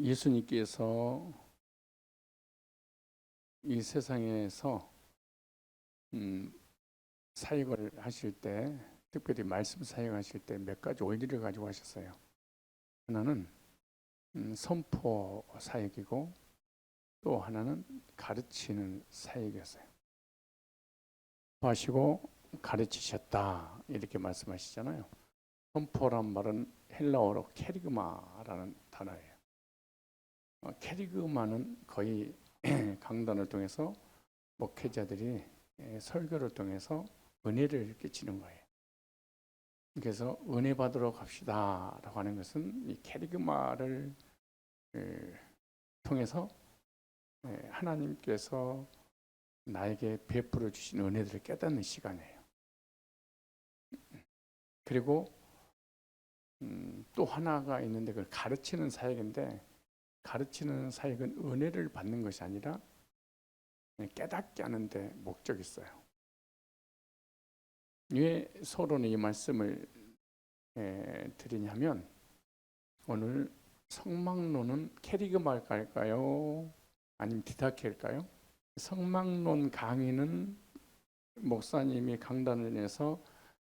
예수님께서 이 세상에서 사역을 하실 때, 특별히 말씀 사역하실 때 몇 가지 원리를 가지고 하셨어요. 하나는 선포 사역이고, 또 하나는 가르치는 사역이었어요. 하시고 가르치셨다 이렇게 말씀하시잖아요. 선포란 말은 헬라어로 캐리그마라는 단어예요. 캐리그마는 거의 강단을 통해서 목회자들이 설교를 통해서 은혜를 끼치는 거예요. 그래서 은혜 받으러 갑시다라고 하는 것은 이 캐리그마를 통해서 하나님께서 나에게 베풀어 주신 은혜들을 깨닫는 시간이에요. 그리고 또 하나가 있는데 그걸 가르치는 사역인데, 가르치는 사역은 은혜를 받는 것이 아니라 깨닫게 하는 데 목적이 있어요. 왜 서론에 이 말씀을 드리냐면, 오늘 성막론은 캐리그마 할까요? 아니면 디다케일까요? 성막론 강의는 목사님이 강단을 내서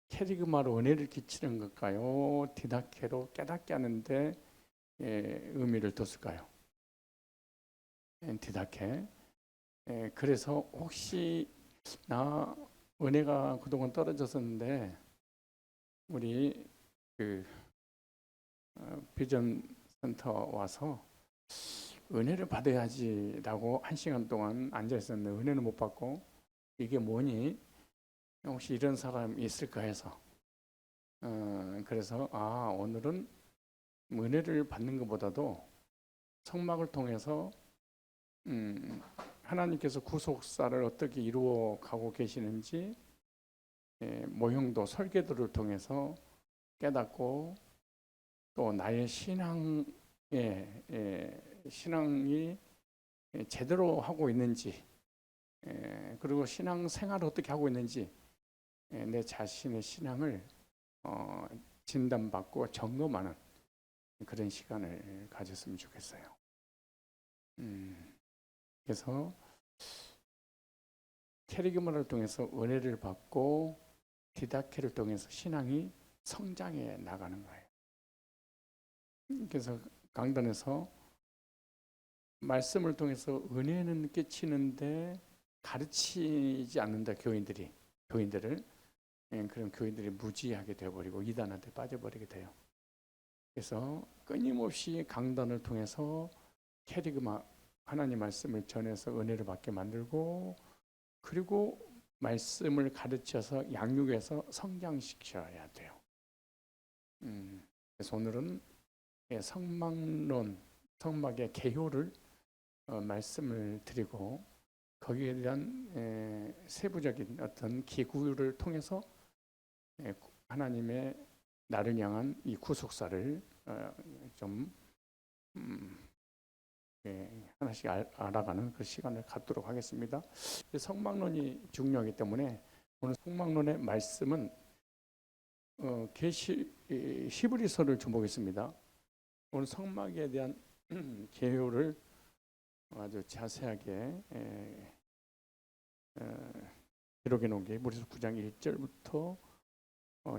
캐리그마로 은혜를 끼치는 걸까요? 디다케로 깨닫게 하는데 의미를 뒀을까요? 디다케. 그래서 혹시 나 은혜가 그동안 떨어졌었는데 우리 비전 센터 와서 은혜를 받아야지라고 1시간 동안 앉아 있었는데 은혜는 못 받고, 이게 뭐니? 혹시 이런 사람 있을까 해서 그래서 오늘은 은혜를 받는 것보다도 성막을 통해서 하나님께서 구속사를 어떻게 이루어 가고 계시는지 모형도 설계도를 통해서 깨닫고, 또 나의 신앙이 제대로 하고 있는지, 그리고 신앙 생활을 어떻게 하고 있는지, 내 자신의 신앙을 진단받고 점검하는 그런 시간을 가졌으면 좋겠어요. 그래서 캐리그마를 통해서 은혜를 받고 디다케를 통해서 신앙이 성장해 나가는 거예요. 그래서 강단에서 말씀을 통해서 은혜는 끼치는데 가르치지 않는다, 교인들을. 그럼 교인들이 무지하게 되어버리고 이단한테 빠져버리게 돼요. 그래서 끊임없이 강단을 통해서 캐리그마, 하나님 말씀을 전해서 은혜를 받게 만들고, 그리고 말씀을 가르쳐서 양육해서 성장시켜야 돼요. 그래서 오늘은 성막론, 성막의 개요를 말씀을 드리고, 거기에 대한 세부적인 어떤 기구를 통해서 하나님의 나를 향한 이 구속사를 좀 하나씩 알아가는 그 시간을 갖도록 하겠습니다. 성막론이 중요하기 때문에 오늘 성막론의 말씀은 히브리서를 좀 보겠습니다. 오늘 성막에 대한 개요를 아주 자세하게 기록해 놓은 게 히브리서 9장 1절부터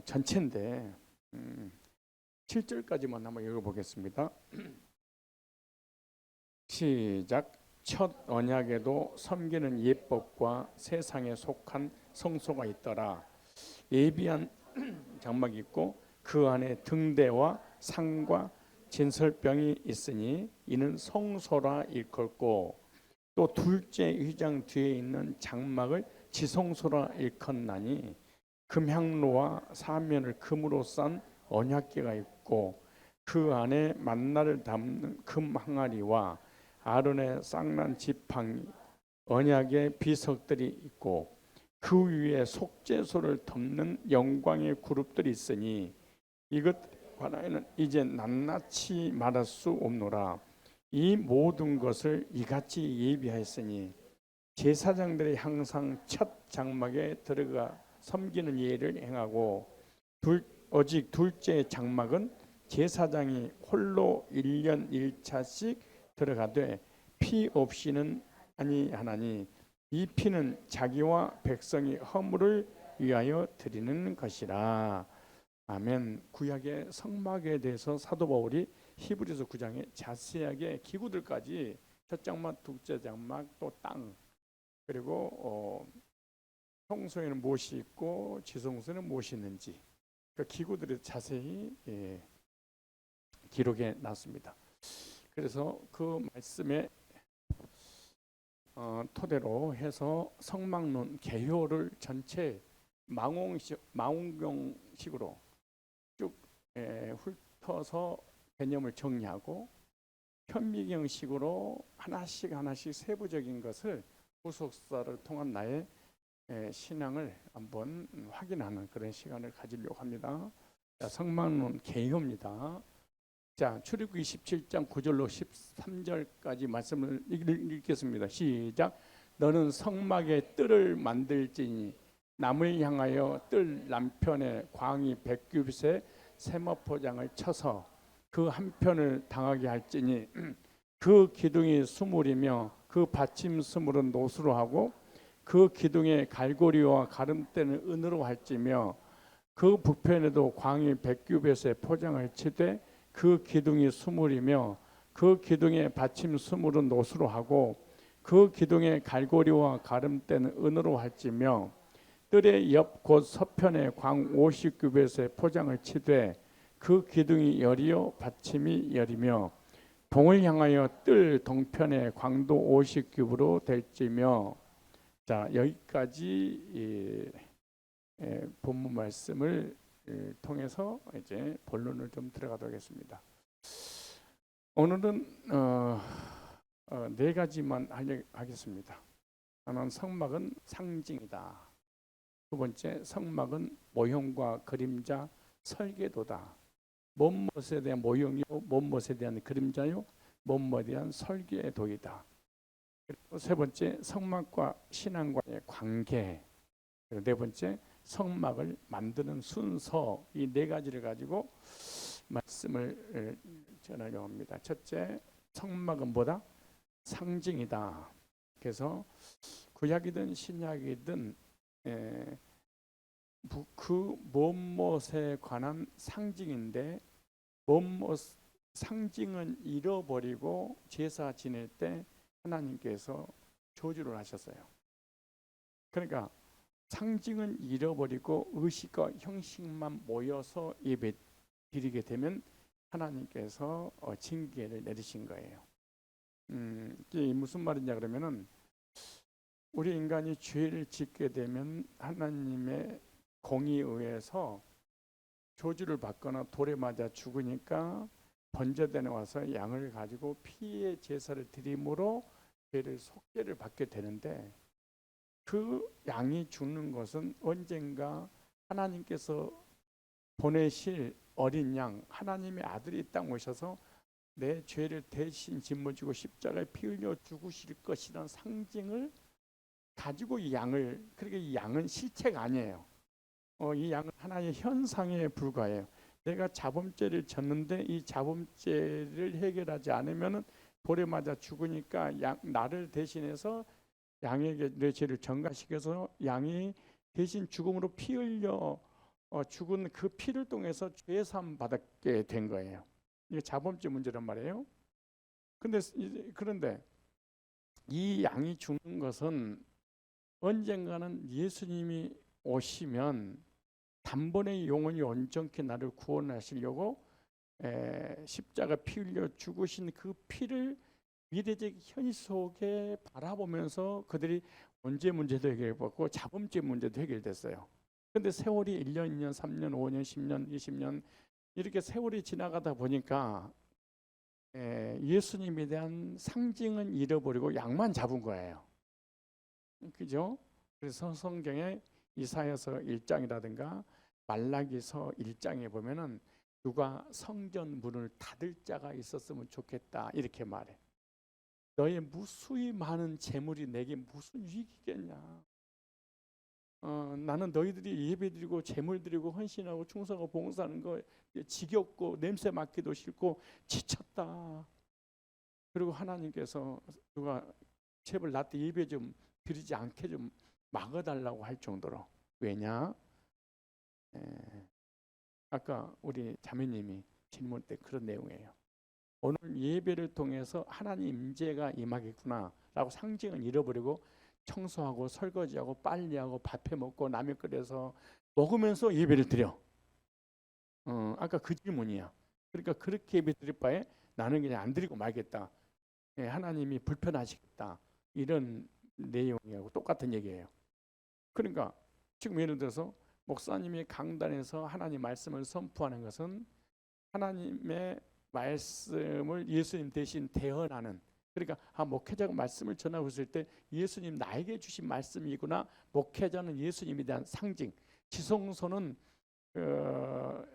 전체인데 7절까지만 한번 읽어보겠습니다. 시작. 첫 언약에도 섬기는 예법과 세상에 속한 성소가 있더라. 예비한 장막이 있고 그 안에 등대와 상과 진설병이 있으니 이는 성소라 일컫고, 또 둘째 휘장 뒤에 있는 장막을 지성소라 일컫나니 금향로와 사면을 금으로 싼 언약궤가 있고 그 안에 만나를 담는 금 항아리와 아론의 쌍난 지팡이, 언약의 비석들이 있고 그 위에 속죄소를 덮는 영광의 그룹들이 있으니 이것 관하여는 이제 낱낱이 말할 수 없노라. 이 모든 것을 이같이 예비하였으니 제사장들이 항상 첫 장막에 들어가 섬기는 예를 행하고, 오직 둘째 장막은 제사장이 홀로 1년 1차씩 들어가되 피 없이는 아니하나니 이 피는 자기와 백성의 허물을 위하여 드리는 것이라. 아멘. 구약의 성막에 대해서 사도 바울이 히브리서 9장에 자세하게 기구들까지 첫 장막, 둘째 장막, 또 땅, 그리고 성소에는 무엇이 있고 지성소에는 무엇이 있는지 그 기구들이 자세히 기록해 놨습니다. 그래서 그 말씀에 토대로 해서 성막론 개요를 전체 망원경식으로 쭉 훑어서 개념을 정리하고 현미경식으로 하나씩 세부적인 것을 후속사를 통한 나의 신앙을 한번 확인하는 그런 시간을 가지려고 합니다. 자, 성막론 개요입니다. 자, 출애굽기 27장 9절로 13절까지 말씀을 읽겠습니다. 시작. 너는 성막에 뜰을 만들지니 남을 향하여 뜰 남편에 광이 100규빗의 세마포장을 쳐서 그 한편을 당하게 할지니 그 기둥이 수물이며 그 받침 수물은 노수로 하고 그 기둥의 갈고리와 가름대는 은으로 할지며 그 북편에도 광이 100규빗의 포장을 치되 그 기둥이 수물이며 그 기둥의 받침 수물은 노수로 하고 그 기둥의 갈고리와 가름대는 은으로 할지며 뜰의 옆 곧 서편에 광 50규빗의 포장을 치되 그 기둥이 열이요 받침이 열이며 동을 향하여 뜰 동편에 광도 50규빗으로 될지며. 자, 여기까지 본문 말씀을 통해서 이제 본론을 좀 들어가도록 하겠습니다. 오늘은 네 가지만 하겠습니다. 하나는 성막은 상징이다. 두 번째, 성막은 모형과 그림자 설계도다. 뭔것에 대한 모형이요, 뭔것에 대한 그림자요, 뭔것에 대한 설계도이다. 그리고 세 번째, 성막과 신앙과의 관계. 그리고 네 번째, 성막을 만드는 순서. 이 네 가지를 가지고 말씀을 전하려고 합니다. 첫째, 성막은 뭐다? 상징이다. 그래서 구약이든 신약이든 그 무엇에 관한 상징인데 무엇 상징은 잃어버리고 제사 지낼 때 하나님께서 저주를 하셨어요. 그러니까 상징은 잃어버리고 의식과 형식만 모여서 예배 드리게 되면 하나님께서 징계를 내리신 거예요. 이게 무슨 말이냐 그러면은 우리 인간이 죄를 짓게 되면 하나님의 공의에 의해서 저주를 받거나 돌에 맞아 죽으니까 번제단에 와서 양을 가지고 피의 제사를 드림으로 죄를 속죄를 받게 되는데 그 양이 죽는 것은 언젠가 하나님께서 보내실 어린 양, 하나님의 아들이 이 땅 오셔서 내 죄를 대신 짊어지고 십자가에 피 흘려 죽으실 것이라는 상징을 가지고 이 양을, 그러니까 이 양은 실체가 아니에요. 이 양은 하나의 현상에 불과해요. 내가 자범죄를 졌는데 이 자범죄를 해결하지 않으면 돌에 맞아 죽으니까 나를 대신해서 양에게 내 죄를 전가시켜서 양이 대신 죽음으로 피 흘려 죽은 그 피를 통해서 죄 사함 받게 된 거예요. 이게 자범죄 문제란 말이에요. 그런데 이 양이 죽는 것은 언젠가는 예수님이 오시면 단번에 영원히 온전케 나를 구원하시려고 십자가 피 흘려 죽으신 그 피를 미래적 현실 속에 바라보면서 그들이 언제 문제도 해결받고 자범죄 문제도 해결됐어요. 근데 세월이 1년, 2년, 3년, 5년, 10년, 20년 이렇게 세월이 지나가다 보니까 예수님에 대한 상징은 잃어버리고 양만 잡은 거예요. 그죠? 그래서 성경에 이사야서 1장이라든가 말라기서 1장에 보면은 누가 성전 문을 닫을 자가 있었으면 좋겠다 이렇게 말해. 너의 무수히 많은 재물이 내게 무슨 유익이겠냐? 나는 너희들이 예배드리고 제물드리고 헌신하고 충성하고 봉사하는 거 지겹고 냄새 맡기도 싫고 지쳤다. 그리고 하나님께서 누가 제발 나한테 예배 좀 드리지 않게 좀 막아달라고 할 정도로. 왜냐? 아까 우리 자매님이 질문 때 그런 내용이에요. 오늘 예배를 통해서 하나님 임재가 임하겠구나 라고 상징을 잃어버리고 청소하고 설거지하고 빨리하고 밥해 먹고 라면 끓여서 먹으면서 예배를 드려. 아까 그 질문이야. 그러니까 그렇게 예배 드릴 바에 나는 그냥 안 드리고 말겠다. 하나님이 불편하시겠다. 이런 내용하고 똑같은 얘기예요. 그러니까 지금 예를 들어서 목사님이 강단에서 하나님 말씀을 선포하는 것은 하나님의 말씀을 예수님 대신 대언하는, 그러니까 목회자가 말씀을 전하고 있을 때 예수님 나에게 주신 말씀이구나. 목회자는 예수님에 대한 상징, 지성소는 그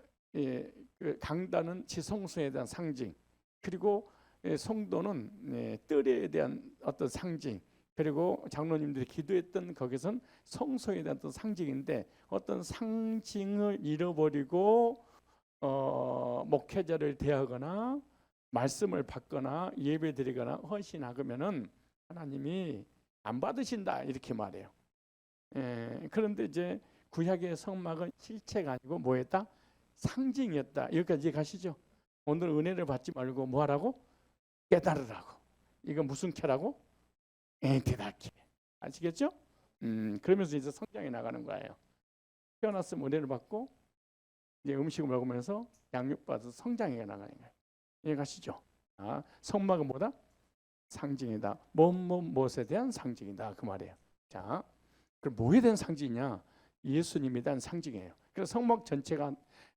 강단은 지성소에 대한 상징, 그리고 성도는 뜰에 대한 어떤 상징, 그리고 장로님들이 기도했던 거기선 성소에 대한 어떤 상징인데 어떤 상징을 잃어버리고 목회자를 대하거나 말씀을 받거나 예배드리거나 헌신하면은 하나님이 안 받으신다 이렇게 말해요. 그런데 이제 구약의 성막은 실체가 아니고 뭐였다? 상징이었다. 여기까지 가시죠? 오늘 은혜를 받지 말고 뭐 하라고? 깨달으라고. 이거 무슨 캐라고? 깨닫게. 아시겠죠? 그러면서 이제 성장해 나가는 거예요. 태어났으면 은혜를 받고 이제 음식을 먹으면서 양육받아서 성장해 나가는 거예요. 이해가시죠? 성막은 뭐다? 상징이다. 무엇에 대한 상징이다 그 말이에요. 자, 그럼 뭐에 대한 상징이냐? 예수님에 대한 상징이에요. 그래서 성막 전체가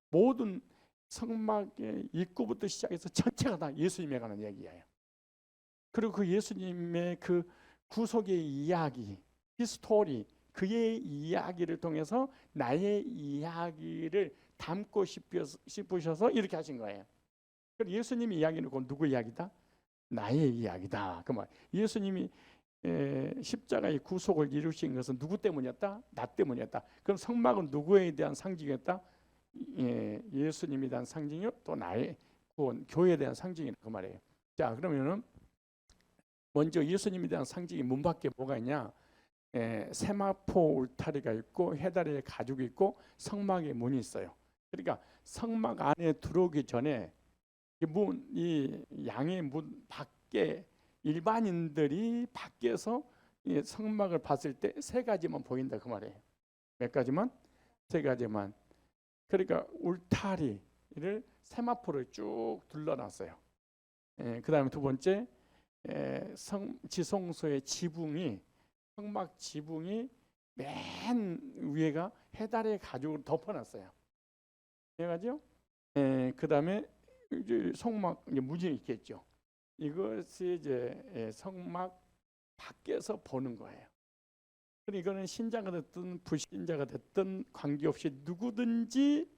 모든 성막의 입구부터 시작해서 전체가 다 예수님에 관한 얘기예요. 그리고 그 예수님의 그 구속의 이야기, 히스토리, 그의 이야기를 통해서 나의 이야기를 담고 싶으셔서 이렇게 하신 거예요. 그럼 예수님의 이야기는 누구 이야기다? 나의 이야기다. 그 말. 예수님이 십자가의 구속을 이루신 것은 누구 때문이었다? 나 때문이었다. 그럼 성막은 누구에 대한 상징이었다? 예수님에 대한 상징이요, 또 나의 구원, 교회에 대한 상징이다 그 말이에요. 자, 그러면은 먼저 예수님에 대한 상징이 문 밖에 뭐가 있냐? 세마포 울타리가 있고 해다리에 가죽이 있고 성막에 문이 있어요. 그러니까 성막 안에 들어오기 전에 이 양의 문 밖에 일반인들이 밖에서 이 성막을 봤을 때 세 가지만 보인다 그 말이에요. 몇 가지만? 세 가지만. 그러니까 울타리를 세마포를 쭉 둘러놨어요. 그 다음에 두 번째, 지성소의 지붕이, 성막 지붕이 맨 위에가 해달의 가죽으로 덮어놨어요. 이해가죠? 그 다음에 성막 문이 있겠죠. 이것이 이제 성막 밖에서 보는 거예요. 그러니까 이거는 신자가 됐든 불신자가 됐든 관계없이 누구든지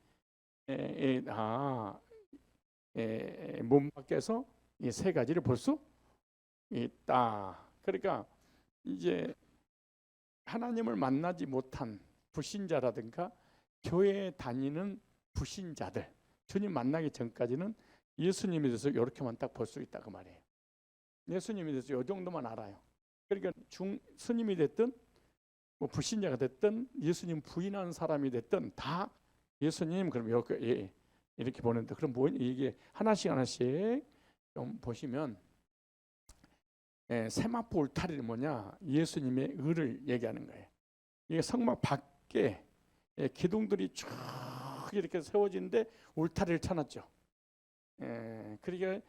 몸 밖에서 이 세 가지를 볼 수 있다. 그러니까 이제 하나님을 만나지 못한 불신자라든가 교회에 다니는 불신자들, 주님 만나기 전까지는 예수님에 대해서 이렇게만 딱 볼 수 있다 그 말이에요. 예수님에 대해서 이 정도만 알아요. 그러니까 스님이 됐든 뭐 불신자가 됐든 예수님 부인하는 사람이 됐든 다 예수님 그럼 이렇게 보는데, 그럼 뭐 이게 하나씩 좀 보시면 세마포 울타리는 뭐냐? 예수님의 의를 얘기하는 거예요. 이게 성막 밖에 기둥들이 쭉 이렇게 세워지는데 울타리를 쳐놨죠. 그러니까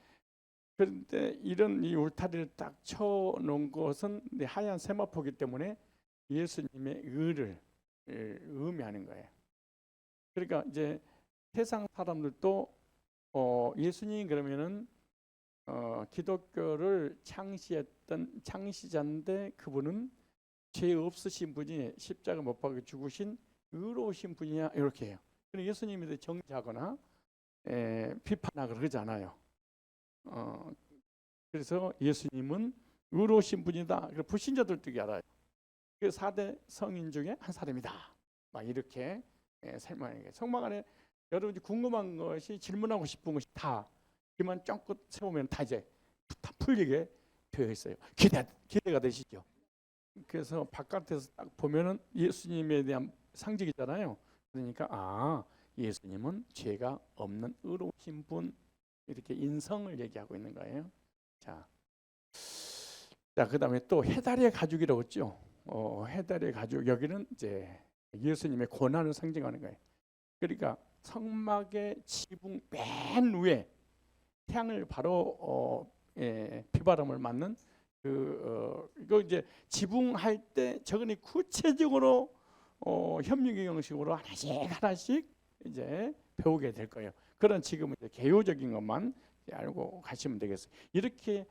그런데 이런 이 울타리를 딱 쳐놓은 것은 하얀 세마포이기 때문에 예수님의 의를 의미하는 거예요. 그러니까 이제 세상 사람들도 예수님 그러면은 기독교를 창시했던 창시자인데 그분은 죄 없으신 분이 십자가 못 박혀 죽으신 의로우신 분이냐 이렇게 해요. 그런데 예수님에 대해 정죄하거나 비판하거나 그러지 않아요. 그래서 예수님은 의로우신 분이다. 불신자들도 알아요. 그 4대 성인 중에 한 사람이다. 막 이렇게 설명하는 거예요. 성막 안에 여러분이 궁금한 것이 질문하고 싶은 것이 다 귀만 쫑긋 세우면 다 이제 다 풀리게 되어 있어요. 기대가 되시죠? 그래서 바깥에서 딱 보면은 예수님에 대한 상징이잖아요. 그러니까 예수님은 죄가 없는 의로우신 분, 이렇게 인성을 얘기하고 있는 거예요. 자, 그다음에 또 해달의 가죽이라고 했죠. 해달의 가죽, 여기는 이제 예수님의 고난을 상징하는 거예요. 그러니까 성막의 지붕 맨 위에 태양을 바로 비바람을 맞는 이거 이제 지붕할 때 저거는 구체적으로 현미경 형식으로 하나씩 이제 배우게 될 거예요. 그런 지금은 이제 개요적인 것만 알고 가시면 되겠어요. 이렇게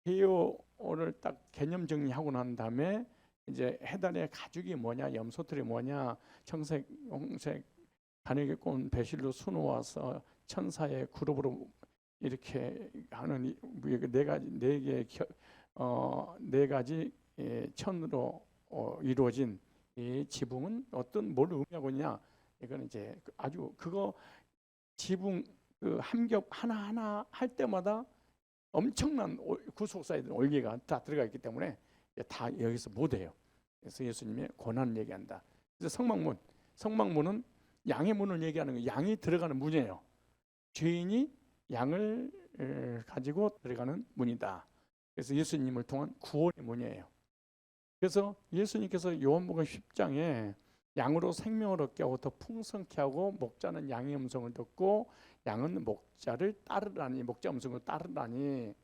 개요를 딱 개념 정리하고 난 다음에 이제 해달의 가죽이 뭐냐, 염소털이 뭐냐, 청색, 홍색, 단역의 꽃 배실로 수놓아서 천사의 그룹으로 이렇게 하는 네 가지 천으로 이루어진 이 지붕은 뭘 의미하고 있냐? 이거는 이제 아주 그거 지붕 그 한 겹 하나하나 할 때마다 엄청난 구속사에 대한 올기가 다 들어가 있기 때문에 다 여기서 못해요. 그래서 예수님의 고난을 얘기한다. 그래서 성막문은 양의 문을 얘기하는 거예요. 양이 들어가는 문이에요. 죄인이 양을 가지고 들어가는 문이다. 그래서 예수님을 통한 구원의 문이에요. 그래서 예수님께서 요한복음 10장에 양으로 생명을 얻게 하고 더 풍성케 하고 목자는 양의 음성을 듣고 양은 목자를 따르라니, 목자 음성을 따르라니,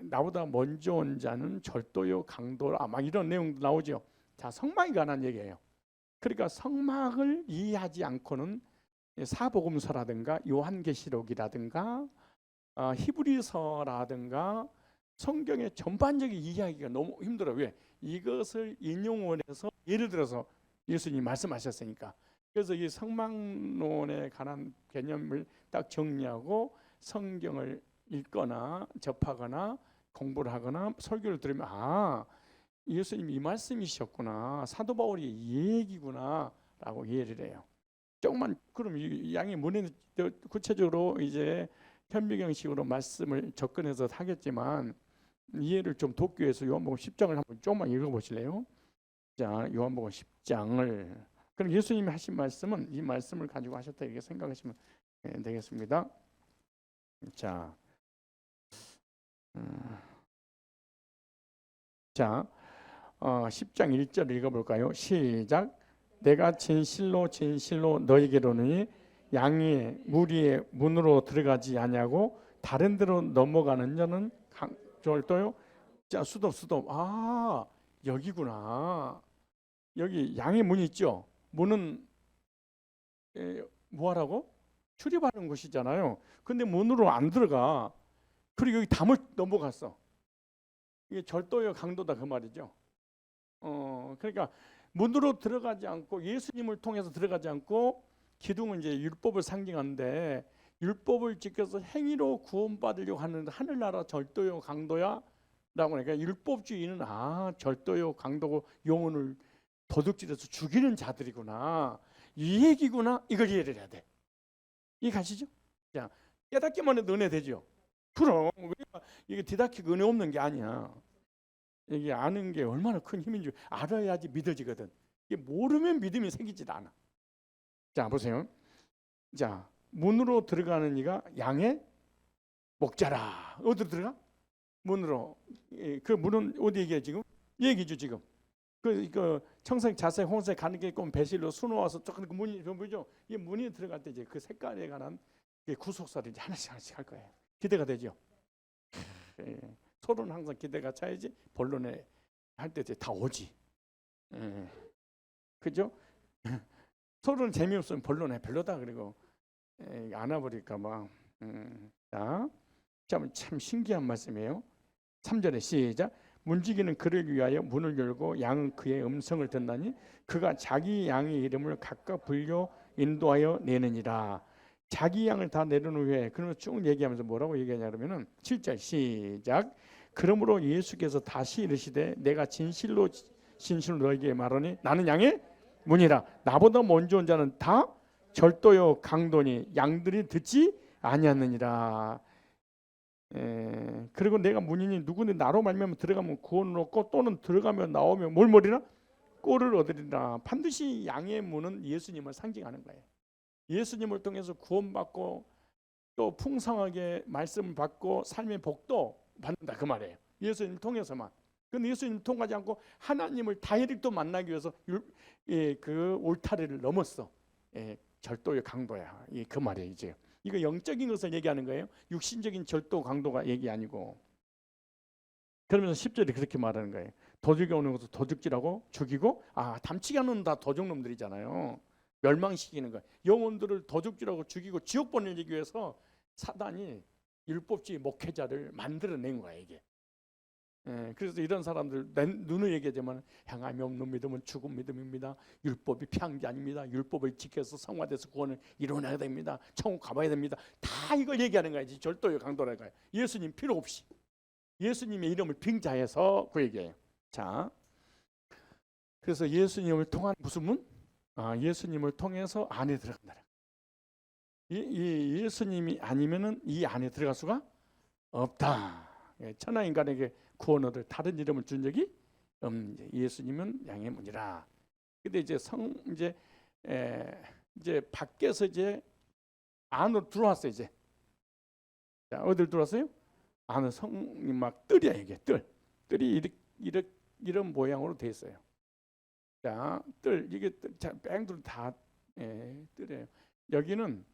나보다 먼저 온 자는 절도요 강도라, 막 이런 내용도 나오죠. 자, 성막에 관한 얘기예요. 그러니까 성막을 이해하지 않고는 사복음서라든가 요한계시록이라든가 히브리서라든가 성경의 전반적인 이야기가 너무 힘들어요. 왜? 이것을 인용을 해서 예를 들어서 예수님이 말씀하셨으니까. 그래서 이 성막론에 관한 개념을 딱 정리하고 성경을 읽거나 접하거나 공부를 하거나 설교를 들으면 예수님이 이 말씀이셨구나, 사도 바울이 이 얘기구나 라고 이해를 해요. 조금만 그럼 이 양의 문에는 구체적으로 이제 현미경식으로 말씀을 접근해서 하겠지만 이해를 좀 돕기 위해서 요한복음 10장을 한번 조금만 읽어보실래요? 자, 요한복음 10장을 그럼 예수님이 하신 말씀은 이 말씀을 가지고 하셨다 이렇게 생각하시면 되겠습니다. 자, 10장 1절 읽어볼까요? 시작. 내가 진실로 너희에게로는 양이 무리의 문으로 들어가지 아니하고 다른 데로 넘어가는 자는 절도요. 자, 수도 여기구나. 여기 양의 문이 있죠. 문은 뭐하라고? 출입하는 곳이잖아요. 근데 문으로 안 들어가. 그리고 여기 담을 넘어갔어. 이게 절도요 강도다 그 말이죠. 그러니까 문으로 들어가지 않고 예수님을 통해서 들어가지 않고 기둥은 이제 율법을 상징하는데 율법을 지켜서 행위로 구원받으려고 하는 하늘나라 절도요 강도야 라고 하니까 율법주의는 절도요 강도고 영혼을 도둑질해서 죽이는 자들이구나, 이 얘기구나, 이걸 이해를 해야 돼. 이해 가시죠? 자, 깨닫기만 해도 은혜 되죠. 그럼 이게 디다키가 은혜 없는 게 아니야. 이게 아는 게 얼마나 큰 힘인 줄 알아야지 믿어지거든. 이게 모르면 믿음이 생기질 않아. 자, 보세요. 자, 문으로 들어가는 이가 양의 목자라. 어디로 들어가? 문으로. 그 문은 어디 얘기해 지금? 얘기죠 지금. 그 청색, 자색, 홍색 가는 게 있고 배실로 수놓아서 조금 그 문이 보이죠? 이 문이 들어갈 때 이제 그 색깔에 관한 구속사를 이제 하나씩 할 거예요. 기대가 되죠. 서로는 항상 기대가 차야지 본론에 할 때 다 오지. 그죠? 서로는 재미없으면 본론에 별로다 그리고 안 와버릴까 봐. 참 신기한 말씀이에요. 3절에 시작. 문지기는 그를 위하여 문을 열고 양은 그의 음성을 듣나니 그가 자기 양의 이름을 각각 불려 인도하여 내느니라. 자기 양을 다 내려놓은 후에 그러면 쭉 얘기하면서 뭐라고 얘기하냐 그러면은 7절 시작. 그러므로 예수께서 다시 이르시되 내가 진실로 진실로 너에게 말하니 나는 양의 문이라. 나보다 먼저 온 자는 다 절도요 강도니 양들이 듣지 아니하느니라. 그리고 내가 문이니 누구든 나로 말미암아 들어가면 구원을 얻고 또는 들어가면 나오면 뭘 얻으리라? 꼴을 얻으리라. 반드시 양의 문은 예수님을 상징하는 거예요. 예수님을 통해서 구원받고 또 풍성하게 말씀을 받고 삶의 복도 받는다 그 말이에요. 예수님 통해서만. 근데 예수님 통하지 않고 하나님을 다이렉트 만나기 위해서 그 울타리를 넘었어. 절도의 강도야. 그 말이에요. 이제 이거 영적인 것을 얘기하는 거예요. 육신적인 절도 강도가 얘기 아니고. 그러면서 10절에 그렇게 말하는 거예요. 도둑이 오는 것도 도둑질하고 죽이고, 담치게 하는 다 도둑놈들이잖아요. 멸망시키는 거예요. 영혼들을 도둑질하고 죽이고 지옥 보내기 위해서 사단이 율법주의 목회자를 만들어낸 거야 이게. 그래서 이런 사람들 눈을 얘기하자면 향함이 없는 믿음은 죽은 믿음입니다. 율법이 피한 게 아닙니다. 율법을 지켜서 성화돼서 구원을 이뤄내야 됩니다. 천국 가봐야 됩니다. 다 이걸 얘기하는 거야. 절도의 강도라는 거야. 예수님 필요 없이 예수님의 이름을 빙자해서 그 얘기예요. 자, 그래서 예수님을 통한 무슨 문? 예수님을 통해서 안에 들어간다. 예수님이 아니면은 이 안에 들어갈 수가 없다. 천하 인간에게 구원을 다른 이름을 준 적이 없는 예수님은 양의 문이라. 근데 이제 이제 밖에서 이제 안으로 들어왔어요. 이제 자, 어디를 들어왔어요? 안은 성이 막 뜰이야 이게 뜰이 이런 모양으로 돼 있어요. 자, 이게 뺑들 다 뜰이에요. 여기는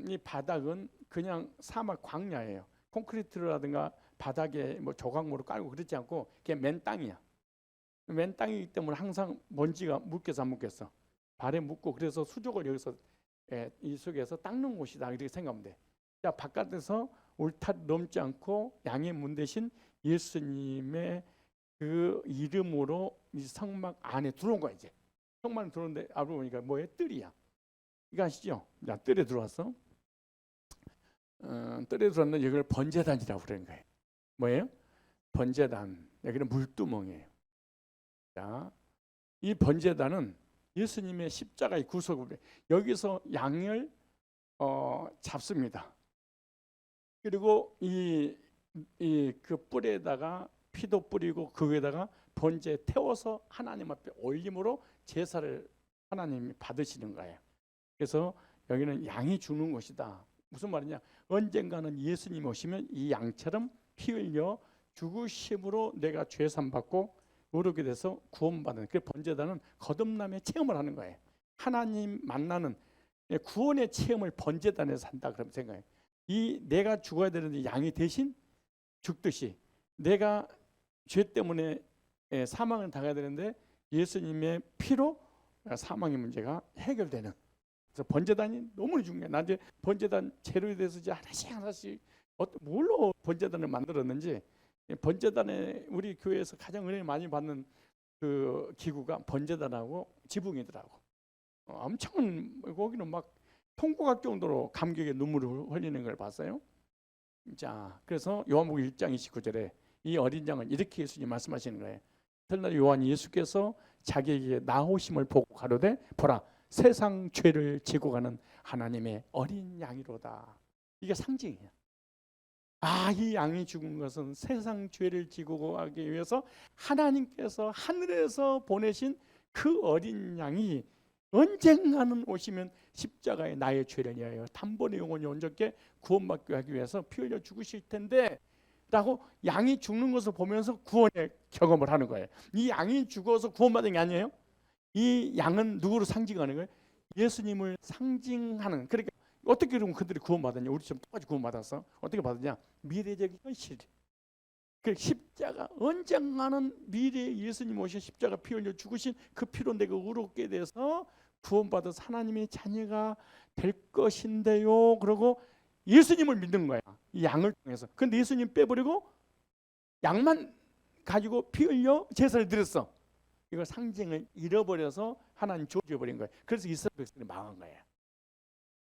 이 바닥은 그냥 사막 광야예요. 콘크리트라든가 바닥에 뭐 조각모로 깔고 그렇지 않고 그냥 맨 땅이야. 맨 땅이기 때문에 항상 먼지가 묻겠어 안 묻겠어? 발에 묻고 그래서 수족을 여기서 이 속에서 닦는 곳이다 이렇게 생각하면 돼. 자, 바깥에서 울타리 넘지 않고 양의 문 대신 예수님의 그 이름으로 이 성막 안에 들어온 거야 이제. 성막 안에 들어오는데 알고 보니까 뭐예요? 뜰이야. 이거 아시죠? 야, 뜰에 들어왔어. 뜰에 들어왔는데 여기를 번제단이라고 그러는 거예요. 뭐예요? 번제단. 여기는 물두멍이에요. 자, 이 번제단은 예수님의 십자가의 구속을 여기서 양을 잡습니다. 그리고 그 뿔에다가 피도 뿌리고 그 위에다가 번제 태워서 하나님 앞에 올림으로 제사를 하나님이 받으시는 거예요. 그래서 여기는 양이 죽는 것이다. 무슨 말이냐? 언젠가는 예수님 오시면 이 양처럼 피 흘려 죽으심으로 내가 죄산 받고 의롭게 돼서 구원받는 그 번제단은 거듭남의 체험을 하는 거예요. 하나님 만나는 구원의 체험을 번제단에서 한다 그러면 생각해요. 내가 죽어야 되는데 양이 대신 죽듯이 내가 죄 때문에 사망을 당해야 되는데 예수님의 피로 사망의 문제가 해결되는. 그래서 번제단이 너무 중요해. 나 이제 번제단 재료에 대해서 이제 하나씩 뭘로 번제단을 만들었는지. 번제단에 우리 교회에서 가장 은혜 많이 받는 그 기구가 번제단하고 지붕이더라고. 엄청 거기는 막 통곡할 정도로 감격의 눈물을 흘리는 걸 봤어요. 자, 그래서 요한복음 1장 29절에 이 어린 양은 이렇게 예수님 말씀하시는 거예요. 설날 요한 예수께서 자기에게 나오심을 보고 가로되 보라 세상 죄를 지고 가는 하나님의 어린 양이로다. 이게 상징이에요. 이 양이 죽은 것은 세상 죄를 지고 가기 위해서 하나님께서 하늘에서 보내신 그 어린 양이 언젠가는 오시면 십자가에 나의 죄를 위하여 단번에 영원히 온전케 구원받게 하기 위해서 피 흘려 죽으실 텐데 라고 양이 죽는 것을 보면서 구원의 경험을 하는 거예요. 이 양이 죽어서 구원받은 게 아니에요. 이 양은 누구를 상징하는 거예요? 예수님을 상징하는. 그러니까 어떻게 그러면 그들이 구원받았냐? 우리처럼 똑같이 구원받았어. 어떻게 받았냐? 미래적 현실. 그 십자가 언젠가는 미래에 예수님 오신 십자가 피 흘려 죽으신 그 피로 내가 의롭게 돼서 구원받아서 하나님의 자녀가 될 것인데요. 그러고 예수님을 믿는 거야. 이 양을 통해서. 근데 예수님 빼버리고 양만 가지고 피 흘려 제사를 드렸어. 이걸 상징을 잃어버려서 하나님 조져버린 거예요. 그래서 이스라엘 백성이 망한 거예요.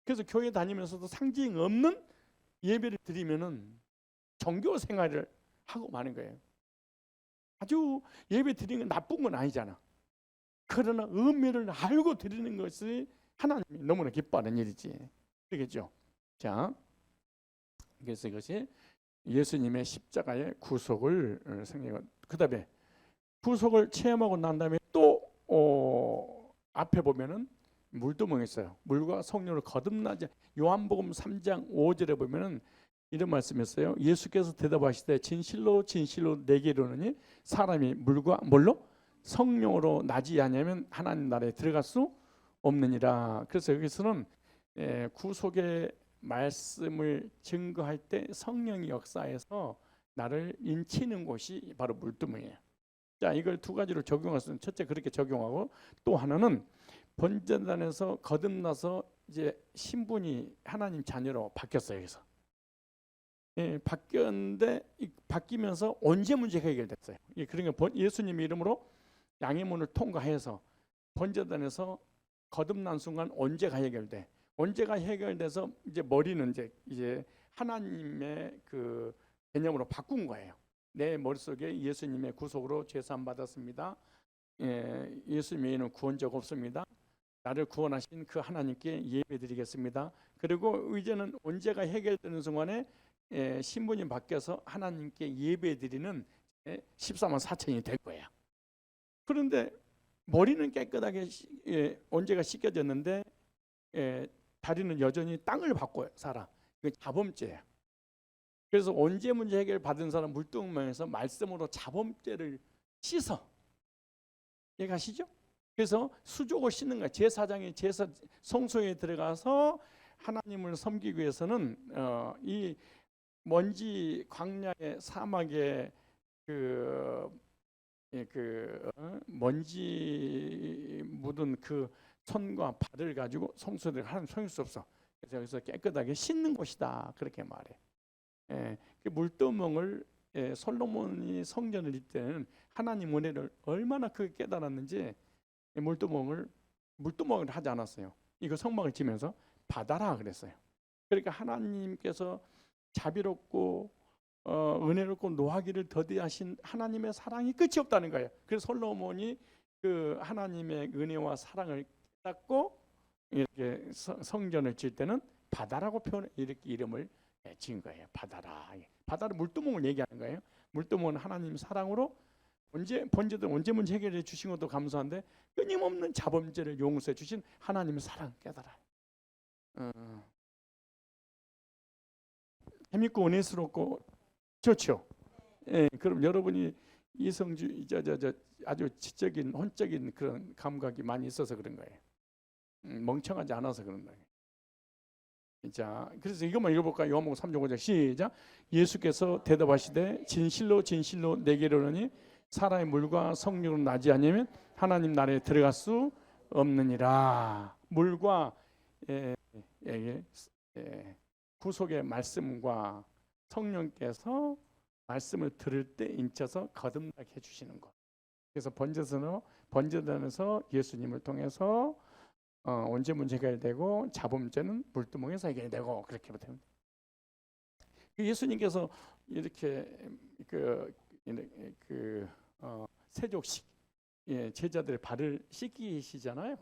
그래서 교회 다니면서도 상징 없는 예배를 드리면은 종교 생활을 하고 마는 거예요. 아주 예배 드리는 건 나쁜 건 아니잖아. 그러나 의미를 알고 드리는 것이 하나님이 너무나 기뻐하는 일이지. 그렇겠죠? 자, 그래서 이것이 예수님의 십자가의 구속을 생각하고, 그다음에 구속을 체험하고 난 다음에 또 앞에 보면은 물두멍이 있어요. 물과 성령으로 거듭나지. 요한복음 3장 5절에 보면은 이런 말씀이었어요. 예수께서 대답하시되 진실로 진실로 내게 이르노니 사람이 물과 뭘로? 성령으로 나지 않으면 하나님 나라에 들어갈 수 없느니라. 그래서 여기서는 구속의 말씀을 증거할 때 성령이 역사해서 나를 인치는 곳이 바로 물두멍이에요. 자, 이걸 두 가지로 적용할 수 있는, 첫째 그렇게 적용하고, 또 하나는 번제단에서 거듭나서 이제 신분이 하나님 자녀로 바뀌었어요. 여기서 바뀌었는데, 바뀌면서 언제 문제가 해결됐어요. 그러니까 예수님 이름으로 양의 문을 통과해서 번제단에서 거듭난 순간 언제가 해결돼? 언제가 해결돼서 이제 머리는 이제 하나님의 그 개념으로 바꾼 거예요. 내 머릿속에 예수님의 구속으로 죄사함 받았습니다. 예수님의 이름은 구원자가 없습니다. 나를 구원하신 그 하나님께 예배드리겠습니다. 그리고 이제는 언제가 해결되는 순간에 신분이 바뀌어서 하나님께 예배드리는 14만 4천이 될 거예요. 그런데 머리는 깨끗하게 언제가 씻겨졌는데 다리는 여전히 땅을 밟고 살아. 이거 자범죄예요. 그래서 언제 문제 해결 받은 사람 물두멍에서 말씀으로 자범죄를 씻어. 이해가시죠? 그래서 수족을 씻는 거야. 제사장이 제사 성소에 들어가서 하나님을 섬기기 위해서는 이 먼지 광야의 사막에 먼지 묻은 그 손과 발을 가지고 성소에 하나님 섬길 수 없어. 그래서 여기서 깨끗하게 씻는 곳이다. 그렇게 말해. 그 물두멍을 솔로몬이 성전을 짓 때는 하나님 은혜를 얼마나 크게 깨달았는지 물두멍을 하지 않았어요. 이거 성막을 지면서 바다라 그랬어요. 그러니까 하나님께서 자비롭고 은혜롭고 노하기를 더디하신 하나님의 사랑이 끝이 없다는 거예요. 그래서 솔로몬이 그 하나님의 은혜와 사랑을 깨닫고 이렇게 성전을 질 때는 바다라고 이렇게 이름을 지은 거예요. 바다라. 바다를 물두멍을 얘기하는 거예요. 물두멍은 하나님 사랑으로 번제든 언제 문제 해결해 주신 것도 감사한데 끊임없는 자범죄를 용서해 주신 하나님의 사랑 깨달아요. 재밌고 은혜스럽고 좋죠. 그럼 여러분이 이성주 아주 지적인 혼적인 그런 감각이 많이 있어서 그런 거예요. 멍청하지 않아서 그런 거예요. 자, 그래서 이것만 읽어볼까요? 요한복음 3장 5절 시작. 예수께서 대답하시되 진실로 진실로 내게 이르노니 사람의 물과 성령으로 나지 않으면 하나님 나라에 들어갈 수 없느니라. 물과 구속의 말씀과 성령께서 말씀을 들을 때 인쳐서 거듭나게 해주시는 것. 그래서 번제단에서 예수님을 통해서 언제 문제가 해결되고 자범죄는 물두멍에서 해결되고 그렇게 되면 예수님께서 이렇게 세족식 제자들의 발을 씻기시잖아요.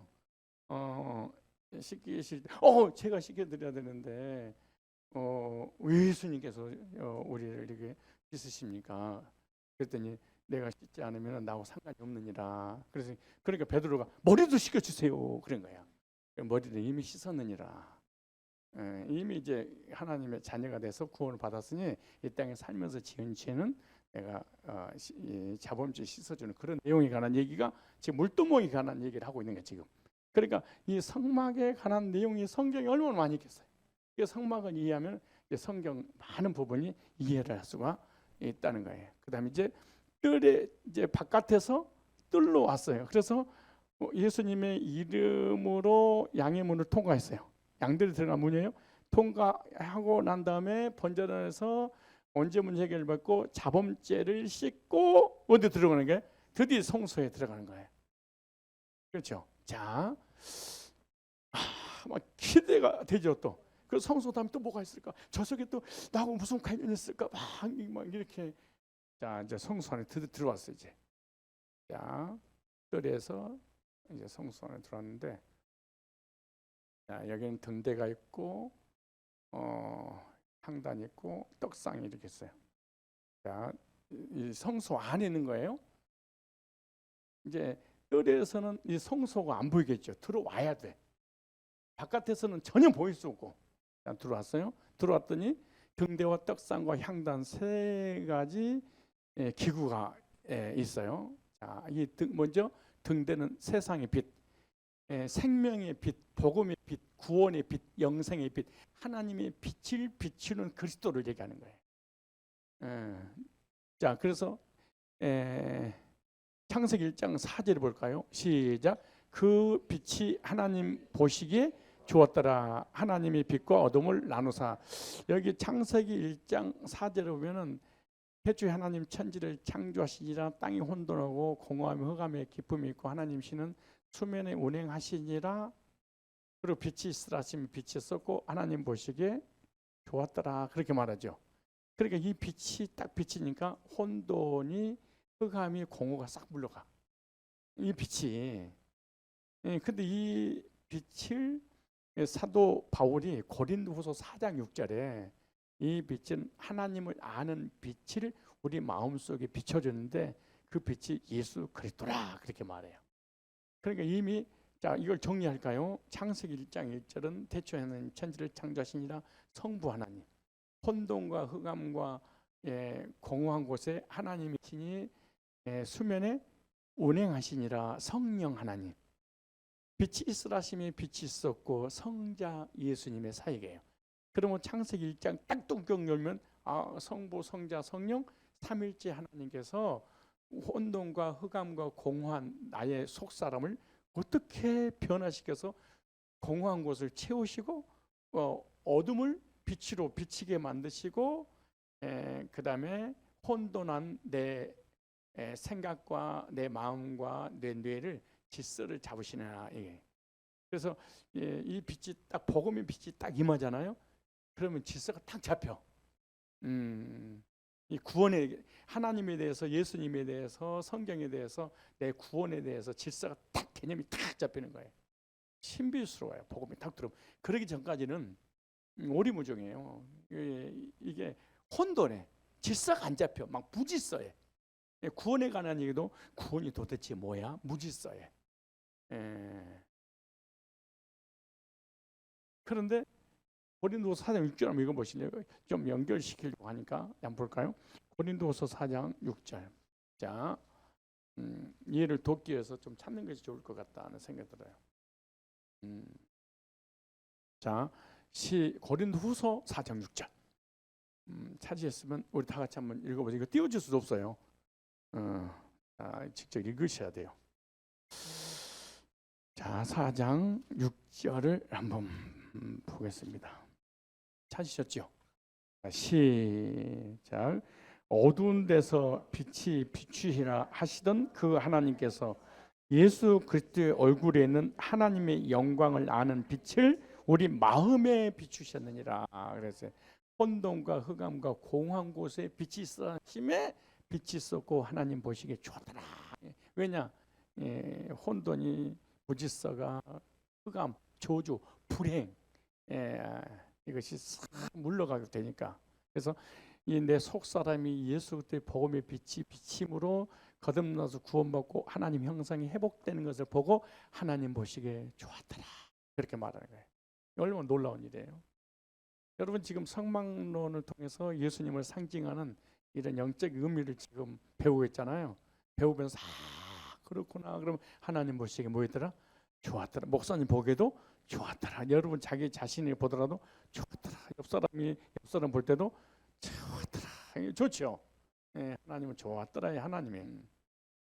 씻기실 때 제가 씻겨드려야 되는데 왜 예수님께서 우리를 이렇게 씻으십니까? 그랬더니 내가 씻지 않으면 나하고 상관이 없느니라. 그래서 그러니까 베드로가 머리도 씻겨주세요. 그런 거야. 머리를 이미 씻었느니라. 이미 이제 하나님의 자녀가 돼서 구원을 받았으니 이 땅에 살면서 지은 죄는 내가 자범죄 씻어주는 그런 내용에 관한 얘기가 지금 물두멍에 관한 얘기를 하고 있는 거예요. 지금. 그러니까 이 성막에 관한 내용이 성경에 얼마나 많이 있겠어요. 이 성막을 이해하면 성경 많은 부분이 이해를 할 수가 있다는 거예요. 그다음에 이제 뜰에 이제 바깥에서 뜰로 왔어요. 그래서 예수님의 이름으로 양의 문을 통과했어요. 양들이 들어간 문이에요. 통과하고 난 다음에 번제단에서 언제 문제 해결받고 자범죄를 씻고 어디 들어가는 게 드디어 성소에 들어가는 거예요. 그렇죠? 자, 막 기대가 되죠. 또 그 성소 다음에 또 뭐가 있을까? 저 속에 또 나하고 무슨 관련이 있을까? 막 이렇게 자, 이제 성소 안에 들어왔어요. 이제. 자, 뜰에서 이제 성소 안에 들어왔는데, 자, 여기는 등대가 있고, 향단이 있고, 떡상이 이렇게 있어요. 자, 이 성소 안에 있는 거예요. 이제 뜰에서는 이 성소가 안 보이겠죠. 들어와야 돼. 바깥에서는 전혀 보일 수 없고. 자, 들어왔어요. 들어왔더니 등대와 떡상과 향단 세 가지 기구가 있어요. 자, 먼저 등대는 세상의 빛, 생명의 빛, 복음의 빛, 구원의 빛, 영생의 빛, 하나님의 빛을 비추는 그리스도를 얘기하는 거예요. 자, 그래서 창세기 1장 4절을 볼까요? 시작. 그 빛이 하나님 보시기에 좋았더라. 하나님의 빛과 어둠을 나누사. 여기 창세기 1장 4절에 보면은 태초에 하나님 천지를 창조하시니라. 땅이 혼돈하고 공허하며 흑암에 기쁨이 있고 하나님 신은 수면에 운행하시니라. 그리고 빛이 있으라 하시면 빛이 있었고 하나님 보시기에 좋았더라. 그렇게 말하죠. 그러니까 이 빛이 딱 비치니까 혼돈이, 흑암이, 공허가 싹 물러가. 이 빛이. 근데 이 빛을 사도 바울이 고린도후서 4장 6절에 이 빛은 하나님을 아는 빛을 우리 마음속에 비춰주는데 그 빛이 예수 그리스도라 그렇게 말해요. 그러니까 이미, 자, 이걸 정리할까요? 창세기 1장 1절은 태초에 하나님 천지를 창조하시니라. 성부 하나님, 혼돈과 흑암과 공허한 곳에 하나님이 신이 수면에 운행하시니라. 성령 하나님, 빛이 있으라 하시면 빛이 있었고 성자 예수님의 사역이에요. 그러면 창세기 1장 딱 뚜껑 열면 성부, 성자, 성령 삼일째 하나님께서 혼돈과 흑암과 공허한 나의 속사람을 어떻게 변화시켜서 공허한 곳을 채우시고 어둠을 빛으로 비치게 만드시고 그 다음에 혼돈한 내 생각과 내 마음과 내 뇌를 질서를 잡으시느라. 그래서 이 빛이 딱 복음의 빛이 딱 임하잖아요. 그러면 질서가 딱 잡혀. 이 구원에, 하나님에 대해서, 예수님에 대해서, 성경에 대해서, 내 구원에 대해서 질서가 딱, 개념이 딱 잡히는 거예요. 신비스러워요. 복음이 딱 들어오면. 그러기 전까지는 오리무중이에요. 이게 혼돈해. 질서가 안 잡혀. 막 무질서해. 구원에 관한 얘기도 구원이 도대체 뭐야? 무질서해. 그런데 고린도서 4장 6절 한번 읽어보시려고 좀 연결시키려고 하니까 한번 볼까요? 고린도서 4장 6절. 자, 이해를 돕기 위해서 좀 찾는 것이 좋을 것 같다는 생각이 들어요. 자, 고린도후서 4장 6절. 찾으셨으면 우리 다 같이 한번 읽어보세요. 이거 띄워줄 수도 없어요. 직접 읽으셔야 돼요. 자, 4장 6절을 한번 보겠습니다. 찾으셨죠? 시작. 어두운 데서 빛이 비추시라 하시던 그 하나님께서 예수 그리스도의 얼굴에 있는 하나님의 영광을 아는 빛을 우리 마음에 비추셨느니라. 그래서 혼돈과 흑암과 공허한 곳에 빛이 있어 힘에 빛이 있었고 하나님 보시기에 좋더라. 왜냐? 혼돈이, 무질서가, 흑암, 저주, 불행, 이것이 싹 물러가게 되니까. 그래서 이 내 속사람이 예수 그리스도의 복음의 빛이 비침으로 거듭나서 구원받고 하나님 형상이 회복되는 것을 보고 하나님 보시기에 좋았더라. 그렇게 말하는 거예요. 얼마나 놀라운 일이에요. 여러분 지금 성막론을 통해서 예수님을 상징하는 이런 영적 의미를 지금 배우고 있잖아요. 배우면서 그렇구나. 그럼 하나님 보시기에 뭐였더라? 좋았더라. 목사님 보기에도 좋았더라. 여러분 자기 자신이 보더라도 좋았더라. 옆 사람 볼 때도 좋았더라. 좋죠. 하나님은 좋았더라. 하나님이.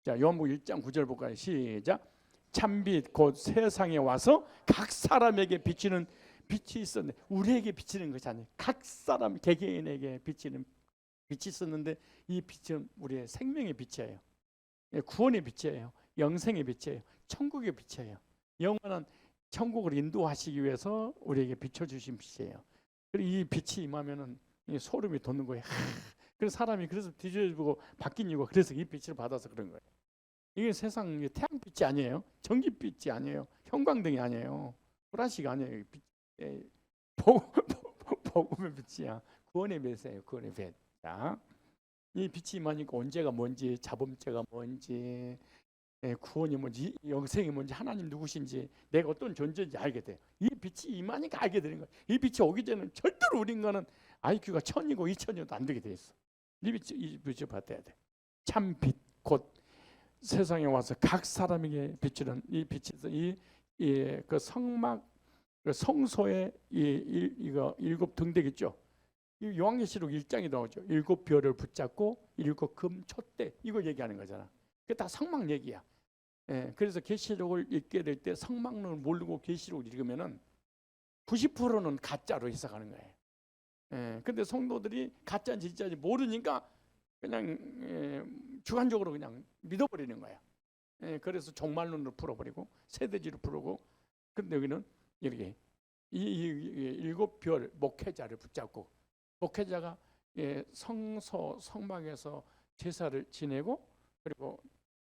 자, 요한복음 1장 9절 볼까요? 시작. 참빛 곧 세상에 와서 각 사람에게 비치는 빛이 있었는데, 우리에게 비치는 것이 아니에요. 각 사람 개개인에게 비치는 빛이 있었는데, 이 빛은 우리의 생명의 빛이에요. 구원의 빛이에요. 영생의 빛이에요. 천국의 빛이에요. 영원한 천국을 인도하시기 위해서 우리에게 비춰주신 빛이에요. 그리고 이 빛이 임하면은 이 소름이 돋는 거예요. 그래서 사람이 그래서 뒤집어지고 바뀐 이유가 그래서 이 빛을 받아서 그런 거예요. 이게 세상 태양빛이 아니에요. 전기빛이 아니에요. 형광등이 아니에요. 플라스틱 아니에요. 빛, 복음의 빛이야. 구원의 빛이에요. 구원의 빛. 자, 이 빛이 임하니까 언제가 뭔지, 자범죄가 뭔지, 구원이 뭔지, 영생이 뭔지, 하나님 누구신지, 내가 어떤 존재인지 알게 돼요. 이 빛이 임하니까 알게 되는 거예요. 이 빛이 오기 전에는 절대로 우리 인간은 IQ가 1000이고 2000이어도 안 되게 돼 있어. 이 빛을 받아야 돼. 참 빛, 곧 세상에 와서 각 사람에게 비추는 이 빛에서 그 성막, 그 성소의 이거 7 등대겠죠. 이 요한계시록 1장이 나오죠. 7 별을 붙잡고 7 금 촛대 이거 얘기하는 거잖아. 그게 다 성막 얘기야. 그래서 계시록을 읽게 될 때 성막론을 모르고 계시록을 읽으면은 90%는 가짜로 해석하는 거예요. 근데 성도들이 가짜인지 진짜인지 모르니까 그냥 주관적으로 그냥 믿어버리는 거야. 그래서 종말론으로 풀어버리고 세대지로 풀고. 근데 여기는 이렇게 이 7 별 목회자를 붙잡고 목회자가 성소 성막에서 제사를 지내고 그리고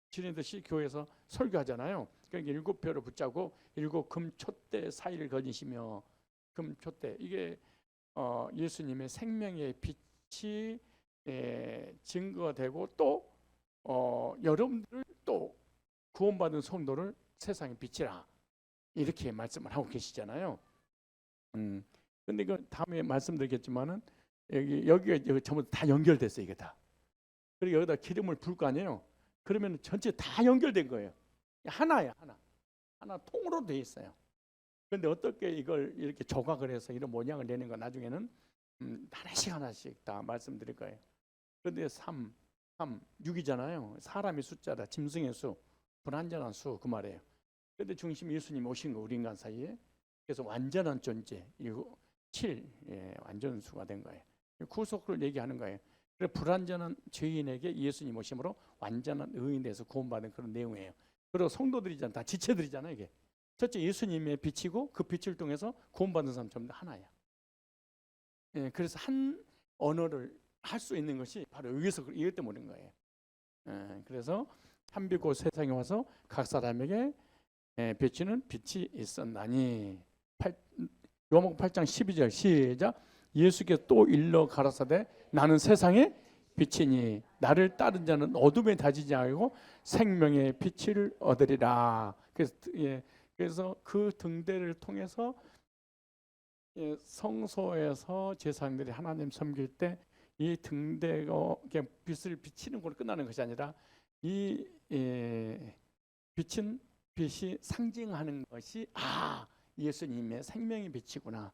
지내듯이 교회에서 설교하잖아요. 그러니까 7 별을 붙잡고 7 금촛대 사이를 거니시며 금촛대 이게 예수님의 생명의 빛이 증거되고 또 여러분들 또 구원받은 성도를 세상에 빛이라 이렇게 말씀을 하고 계시잖아요. 근데 그 다음에 말씀드리겠지만은 여기가 전부 다 연결됐어요. 이게 다. 그리고 여기다 기름을 부을 거 아니에요. 그러면 전체 다 연결된 거예요. 하나야 하나 통으로 돼 있어요. 그런데 어떻게 이걸 이렇게 조각을 해서 이런 모양을 내는 거 나중에는 하나씩 다 말씀드릴 거예요. 그런데 3, 6이잖아요. 사람의 숫자다. 짐승의 수, 불완전한 수 그 말이에요. 그런데 중심 예수님 오신 거 우리 인간 사이에. 그래서 완전한 존재 7 완전 수가 된 거예요. 구속을 얘기하는 거예요. 그래서 불완전한 죄인에게 예수님 오심으로 완전한 의인에서 구원받은 그런 내용이에요. 그리고 성도들이잖아, 다 지체들이잖아요. 이게 첫째 예수님의 빛이고 그 빛을 통해서 구원받는 사람 전부 다 하나야. 그래서 한 언어를 할 수 있는 것이 바로 여기서 이것 때문인 거예요. 그래서 한 빛 곧 세상에 와서 각 사람에게 비치는 빛이 있었나니. 요한복음 8장 12절 시작. 예수께서 또 일러 가라사대 나는 세상의 빛이니 나를 따른 자는 어둠에 다지지 않고 생명의 빛을 얻으리라. 그래서 그 등대를 통해서 성소에서 제사장들이 하나님 섬길 때 이 등대가 빛을 비치는 걸로 끝나는 것이 아니라 이 빛은 빛이 상징하는 것이 예수님의 생명의 빛이구나,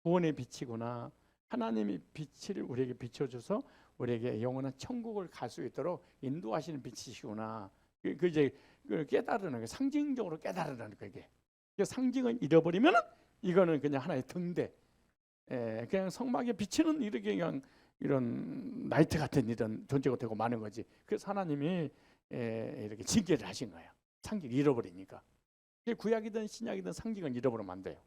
구원의 빛이구나, 하나님의 빛을 우리에게 비춰줘서 우리에게 영원한 천국을 갈 수 있도록 인도하시는 빛이시구나. 그 이제 깨달으는 거예요. 상징적으로 깨달으는 거예요. 상징을 잃어버리면은 이거는 그냥 하나의 등대, 그냥 성막에 비치는 이렇게 그냥 이런 라이트 같은 이런 존재가 되고 마는 거지. 그래서 하나님이 이렇게 징계를 하신 거예요. 상징을 잃어버리니까. 구약이든 신약이든 상징을 잃어버리면 안 돼요.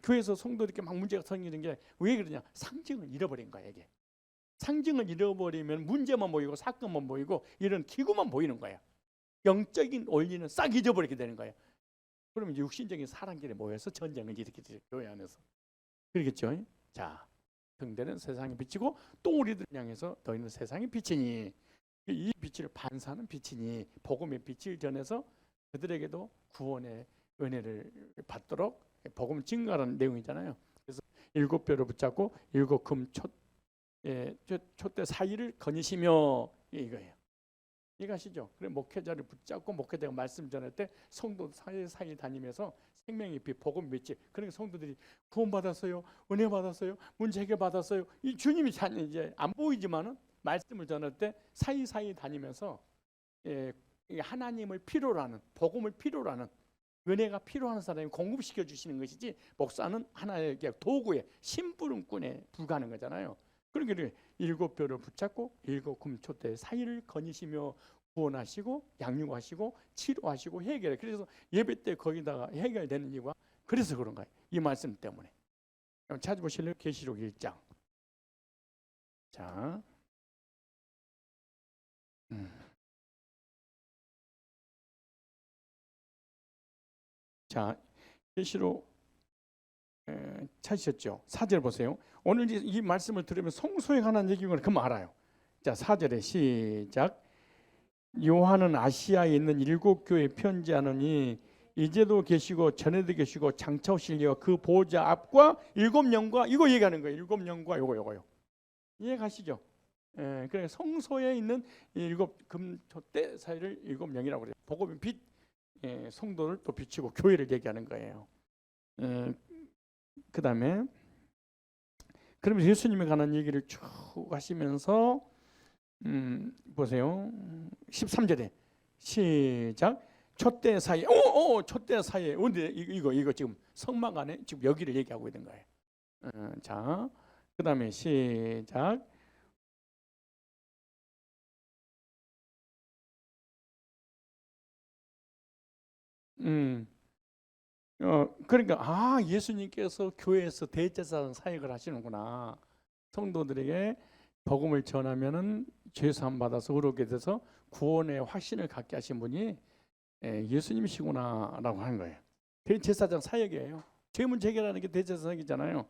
교회에서 성도들께 막 문제가 생기는 게 왜 그러냐? 상징을 잃어버린 거야. 이게 상징을 잃어버리면 문제만 보이고 사건만 보이고 이런 기구만 보이는 거야. 영적인 원리는 싹 잊어버리게 되는 거예요. 그러면 육신적인 사람끼리 모여서 전쟁을 일으키죠. 교회 안에서. 그러겠죠. 자, 등대는 세상에 비치고 또 우리들 향해서 너희는 세상에 비치니, 이 빛을 반사하는 빛이니 복음의 빛을 전해서 그들에게도 구원의 은혜를 받도록 복음을 증거하는 내용이잖아요. 그래서 7 뼈를 붙잡고 7 금 촛대 사이를 거니시며 이거예요. 이해가시죠? 그래 목회자를 붙잡고 목회자가 말씀 전할 때 성도 사이 다니면서 생명의 빛, 복음 빛이. 그러니까 성도들이 구원 받았어요, 은혜 받았어요, 문제 해결 받았어요. 이 주님이 이제 안 보이지만은 말씀을 전할 때 사이 다니면서 하나님을 필요로 하는, 복음을 필요로 하는, 은혜가 필요한 사람이 공급시켜 주시는 것이지 목사는 하나의 도구에 심부름꾼에 불과한 거잖아요. 그러니까 7 뼈를 붙잡고 7 금촛대 사이를 거니시며 구원하시고 양육하시고 치료하시고 해결해. 그래서 예배 때 거기다가 해결되는 이유가 그래서 그런 거예요. 이 말씀 때문에. 찾아보실래요? 계시록 1장. 자, 음. 자, 계시록 찾으셨죠? 4절 보세요. 오늘 이 말씀을 들으면 성소에 관한 얘기인 걸 그만 알아요. 자, 4절에 시작. 요한은 아시아에 있는 7교회에 편지하노니 이제도 계시고 전에도 계시고 장차 오실 이와 그 보좌 앞과 7영과 이거 얘기하는 거예요. 7영과 요거요. 이해가시죠? 그러니까 성소에 있는 7금토대 사이를 7영이라고 그래요. 복음의 빛, 성도를 또 비추고 교회를 얘기하는 거예요. 그 다음에 그러면서 예수님에 관한 얘기를 쭉 하시면서 보세요. 13절에 시작. 촛대 사이에 촛대 사이에 근데 이거 지금 성막 안에 지금 여기를 얘기하고 있는 거예요. 자, 그 다음에 시작. 그러니까 예수님께서 교회에서 대제사장 사역을 하시는구나. 성도들에게 복음을 전하면은 죄 사함 받아서 의롭게 돼서 구원의 확신을 갖게 하신 분이 예수님이시구나라고 하는 거예요. 대제사장 사역이에요. 죄 문제 해결하는 게 대제사장이잖아요.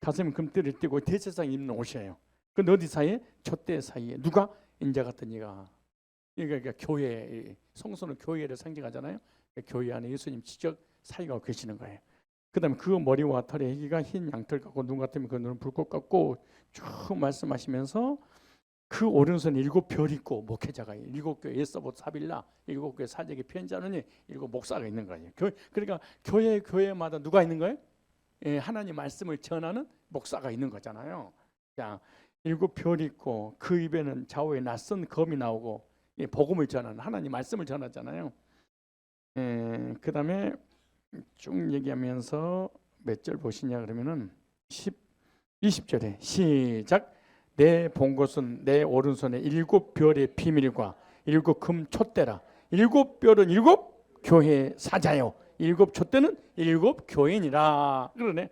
가슴에 금띠를 띠고 대제사장 입는 옷이에요. 근데 어디 사이에? 촛대 사이에 누가? 인자 같은 이가. 그러니까 교회, 성소는 교회를 상징하잖아요. 그러니까 교회 안에 예수님 직접 사역하고 계시는 거예요. 그 다음에 그 머리와 털의 희기가 흰 양털 같고 눈 같으면 그 눈은 불꽃 같고 쭉 말씀하시면서 그 오른손에 7별 있고 목회자가 7교회 예서봇 사빌라 7교회 사제에게 편지하느니 7 목사가 있는 거예요. 그러니까 교회마다 누가 있는 거예요? 하나님 말씀을 전하는 목사가 있는 거잖아요. 자, 7별 있고 그 입에는 좌우에 낯선 검이 나오고 복음을 전하는 하나님 말씀을 전하잖아요. 그 다음에 쭉 얘기하면서 몇 절 보시냐 그러면은 20절에 시작. 내 본 것은 내 오른손에 7별의 비밀과 7금 촛대라. 7별은 7교회 사자요. 7촛대는 7교인이라. 그러네.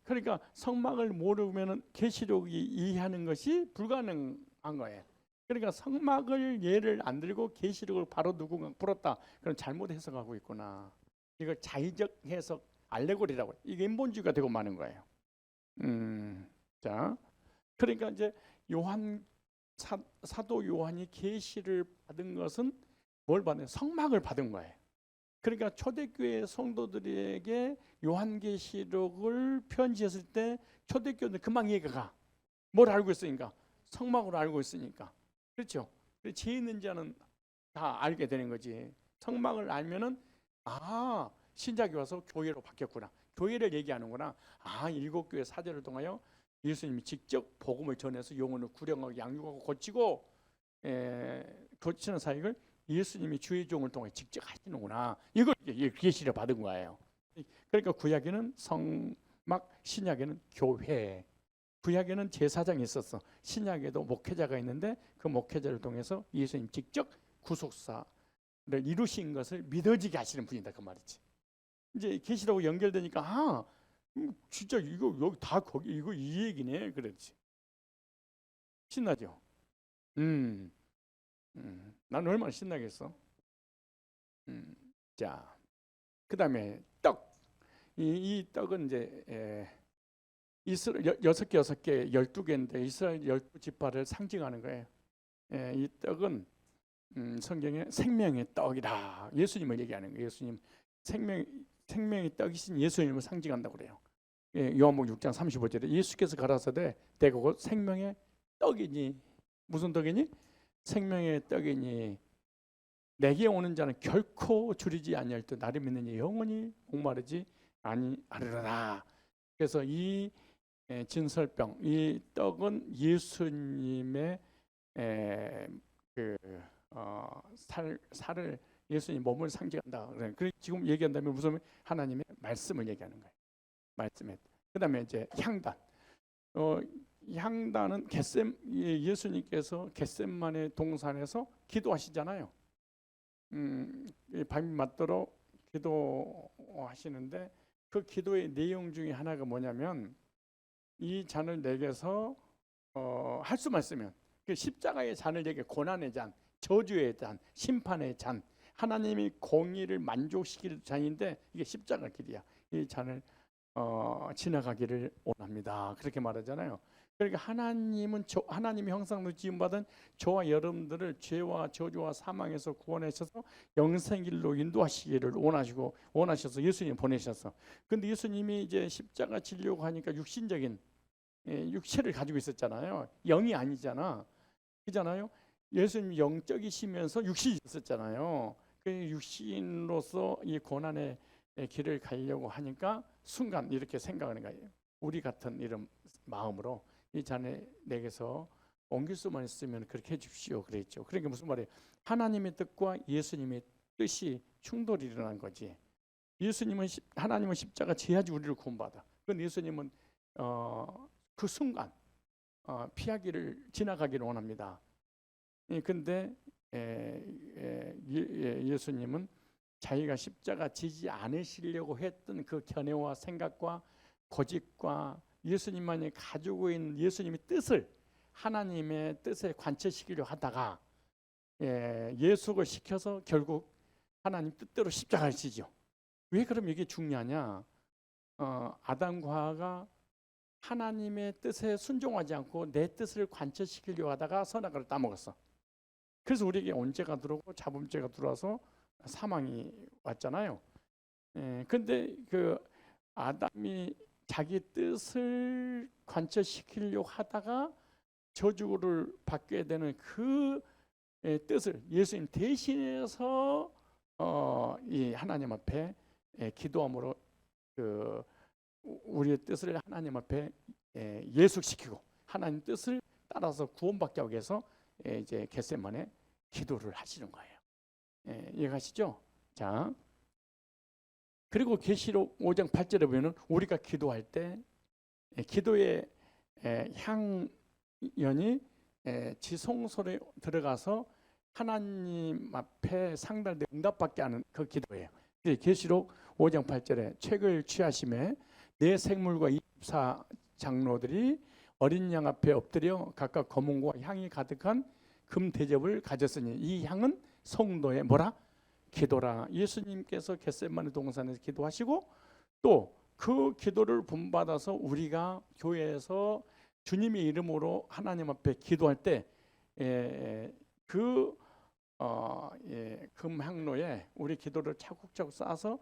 그러니까 성막을 모르면은 계시록이 이해하는 것이 불가능한 거예요. 그러니까 성막을 예를 안 들고 계시록을 바로 누군가 풀었다. 그럼 잘못 해석하고 있구나. 이거 자의적 해석 알레고리라고. 이게 인본주의가 되고 마는 거예요. 자, 그러니까 이제 사도 요한이 계시를 받은 것은 뭘 받는? 성막을 받은 거예요. 그러니까 초대교회 성도들에게 요한계시록을 편지했을 때 초대교회는 금방 이해가 가. 뭘 알고 있으니까? 성막으로 알고 있으니까. 그렇죠? 죄 있는 자는 다 알게 되는 거지. 성막을 알면은 신작이 와서 교회로 바뀌었구나. 교회를 얘기하는구나. 7교회 사제를 통하여 예수님이 직접 복음을 전해서 영혼을 구령하고 양육하고 고치고 고치는 사역을 예수님이 주의 종을 통해 직접 하시는구나. 이걸 계시를 받은 거예요. 그러니까 구약에는 성막, 신약에는 교회. 구약에는 제사장이 있었어. 신약에도 목회자가 있는데 그 목회자를 통해서 예수님 직접 구속사를 이루신 것을 믿어지게 하시는 분이다 그 말이지. 이제 계시라고 연결되니까 진짜 이거 여기 다 거기 이거 이 얘기네 그랬지. 신나죠? 난 얼마나 신나겠어. 자, 그 다음에 떡. 이 떡은 이제 이스라엘 6개 12개인데 이스라엘 12지파를 상징하는 거예요. 이 떡은 성경에 생명의 떡이다. 예수님을 얘기하는 거예요. 예수님 생명의 떡이신 예수님을 상징한다고 그래요. 요한복음 6장 35절에 예수께서 가라사대 내가 곧 생명의 떡이니. 무슨 떡이니? 생명의 떡이니 내게 오는 자는 결코 줄이지 아니할 듯 나를 믿는 이 영원히 목마르지 아니하리라. 그래서 이 진설병, 이 떡은 예수님의 살을 예수님 몸을 상징한다. 그래 지금 얘기한다면 무슨 하나님의 말씀을 얘기하는 거예요. 말씀에. 그다음에 이제 향단. 향단은 예수님께서 겟셋마네 동산에서 기도하시잖아요. 밤이 맞도록 기도하시는데 그 기도의 내용 중에 하나가 뭐냐면 이 잔을 내게서 할 수만 있으면 그 십자가의 잔을 얘기 고난의 잔, 저주의 잔, 심판의 잔, 하나님이 공의를 만족시킬 잔인데 이게 십자가 길이야. 이 잔을 지나가기를 원합니다. 그렇게 말하잖아요. 그러니까 하나님은 하나님의 형상으로 지음받은 저와 여러분들을 죄와 저주와 사망에서 구원하셔서 영생길로 인도하시기를 원하셔서 예수님 보내셨어. 근데 예수님이 이제 십자가 지려고 하니까 육신적인 육체를 가지고 있었잖아요. 영이 아니잖아. 그잖아요. 예수님 영적이시면서 육신이 있었잖아요. 그 육신으로서 이 고난의 길을 가려고 하니까 순간 이렇게 생각하는 거예요. 우리 같은 이런 마음으로 이 잔을 내게서 옮길 수만 있으면 그렇게 해주십시오 그랬죠. 그러니까 무슨 말이에요? 하나님의 뜻과 예수님의 뜻이 충돌이 일어난 거지. 하나님은 십자가 지야지 우리를 구원받아. 그런데 예수님은 그 순간 지나가기를 원합니다. 근데 예수님은 자기가 십자가 지지 않으시려고 했던 그 견해와 생각과 고집과 예수님만이 가지고 있는 예수님의 뜻을 하나님의 뜻에 관철시키려고 하다가 예속을 시켜서 결국 하나님 뜻대로 십자가를 지죠. 왜 그럼 이게 중요하냐? 아담과 하와가 하나님의 뜻에 순종하지 않고 내 뜻을 관철시키려고 하다가 선악과를 따먹었어. 그래서 우리에게 언제가 들어오고 잡음죄가 들어와서 사망이 왔잖아요. 근데 그 아담이 자기 뜻을 관철시키려고 하다가 저주를 받게 되는 그 뜻을 예수님 대신해서 이 하나님 앞에 기도함으로 그 우리의 뜻을 하나님 앞에 예속시키고 하나님 뜻을 따라서 구원받게 하기 위해서 이제 겟세마네 기도를 하시는 거예요. 이해가시죠? 자, 그리고 계시록 5장 8절에 보면은 우리가 기도할 때 기도의 향연이 지성소에 들어가서 하나님 앞에 상달되 응답받게 하는 그 기도예요. 계시록 5장 8절에 책을 취하심에 네 생물과 24 장로들이 어린 양 앞에 엎드려 각각 검은과 향이 가득한 금 대접을 가졌으니 이 향은 성도의 뭐라? 기도라. 예수님께서 겟세마네 동산에서 기도하시고 또 그 기도를 본받아서 우리가 교회에서 주님의 이름으로 하나님 앞에 기도할 때 그 금향로에 우리 기도를 차곡차곡 쌓아서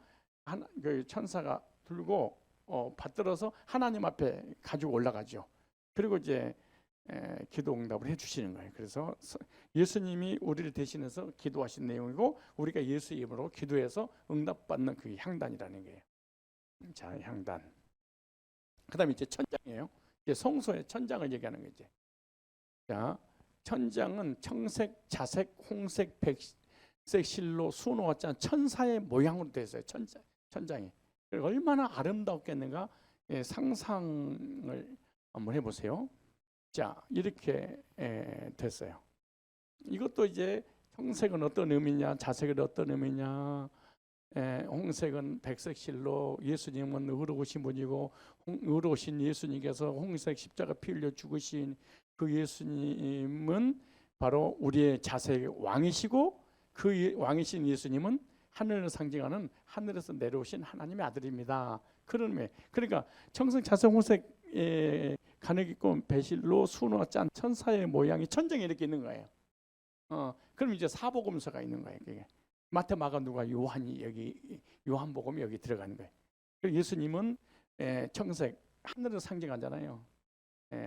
그 천사가 들고 받들어서 하나님 앞에 가지고 올라가죠. 그리고 이제 기도 응답을 해주시는 거예요. 그래서 예수님이 우리를 대신해서 기도하신 내용이고 우리가 예수 이름으로 기도해서 응답받는 그게 향단이라는 거예요. 자, 향단. 그다음에 이제 천장이에요. 이제 성소의 천장을 얘기하는 거지. 자, 천장은 청색, 자색, 홍색, 백색 실로 수놓아 짠 천사의 모양으로 되어 있어요. 천장이. 얼마나 아름답겠는가 상상을 한번 해보세요. 자, 이렇게 됐어요. 이것도 이제 청색은 어떤 의미냐, 자색은 어떤 의미냐, 홍색은 백색 실로 예수님은 의로우신 분이고 의로우신 예수님께서 홍색 십자가 피 흘려 죽으신 그 예수님은 바로 우리의 자색의 왕이시고 그 왕이신 예수님은 하늘을 상징하는 하늘에서 내려오신 하나님의 아들입니다. 그런 의미. 그러니까 청색, 자색, 홍색 가죽 입고 배실로 수놓아 짠 천사의 모양이 천장에 이렇게 있는 거예요. 그럼 이제 사복음서가 있는 거예요. 그게 마태, 마가, 누가, 요한이 여기 요한복음이 여기 들어가는 거예요. 예수님은 청색 하늘을 상징하잖아요.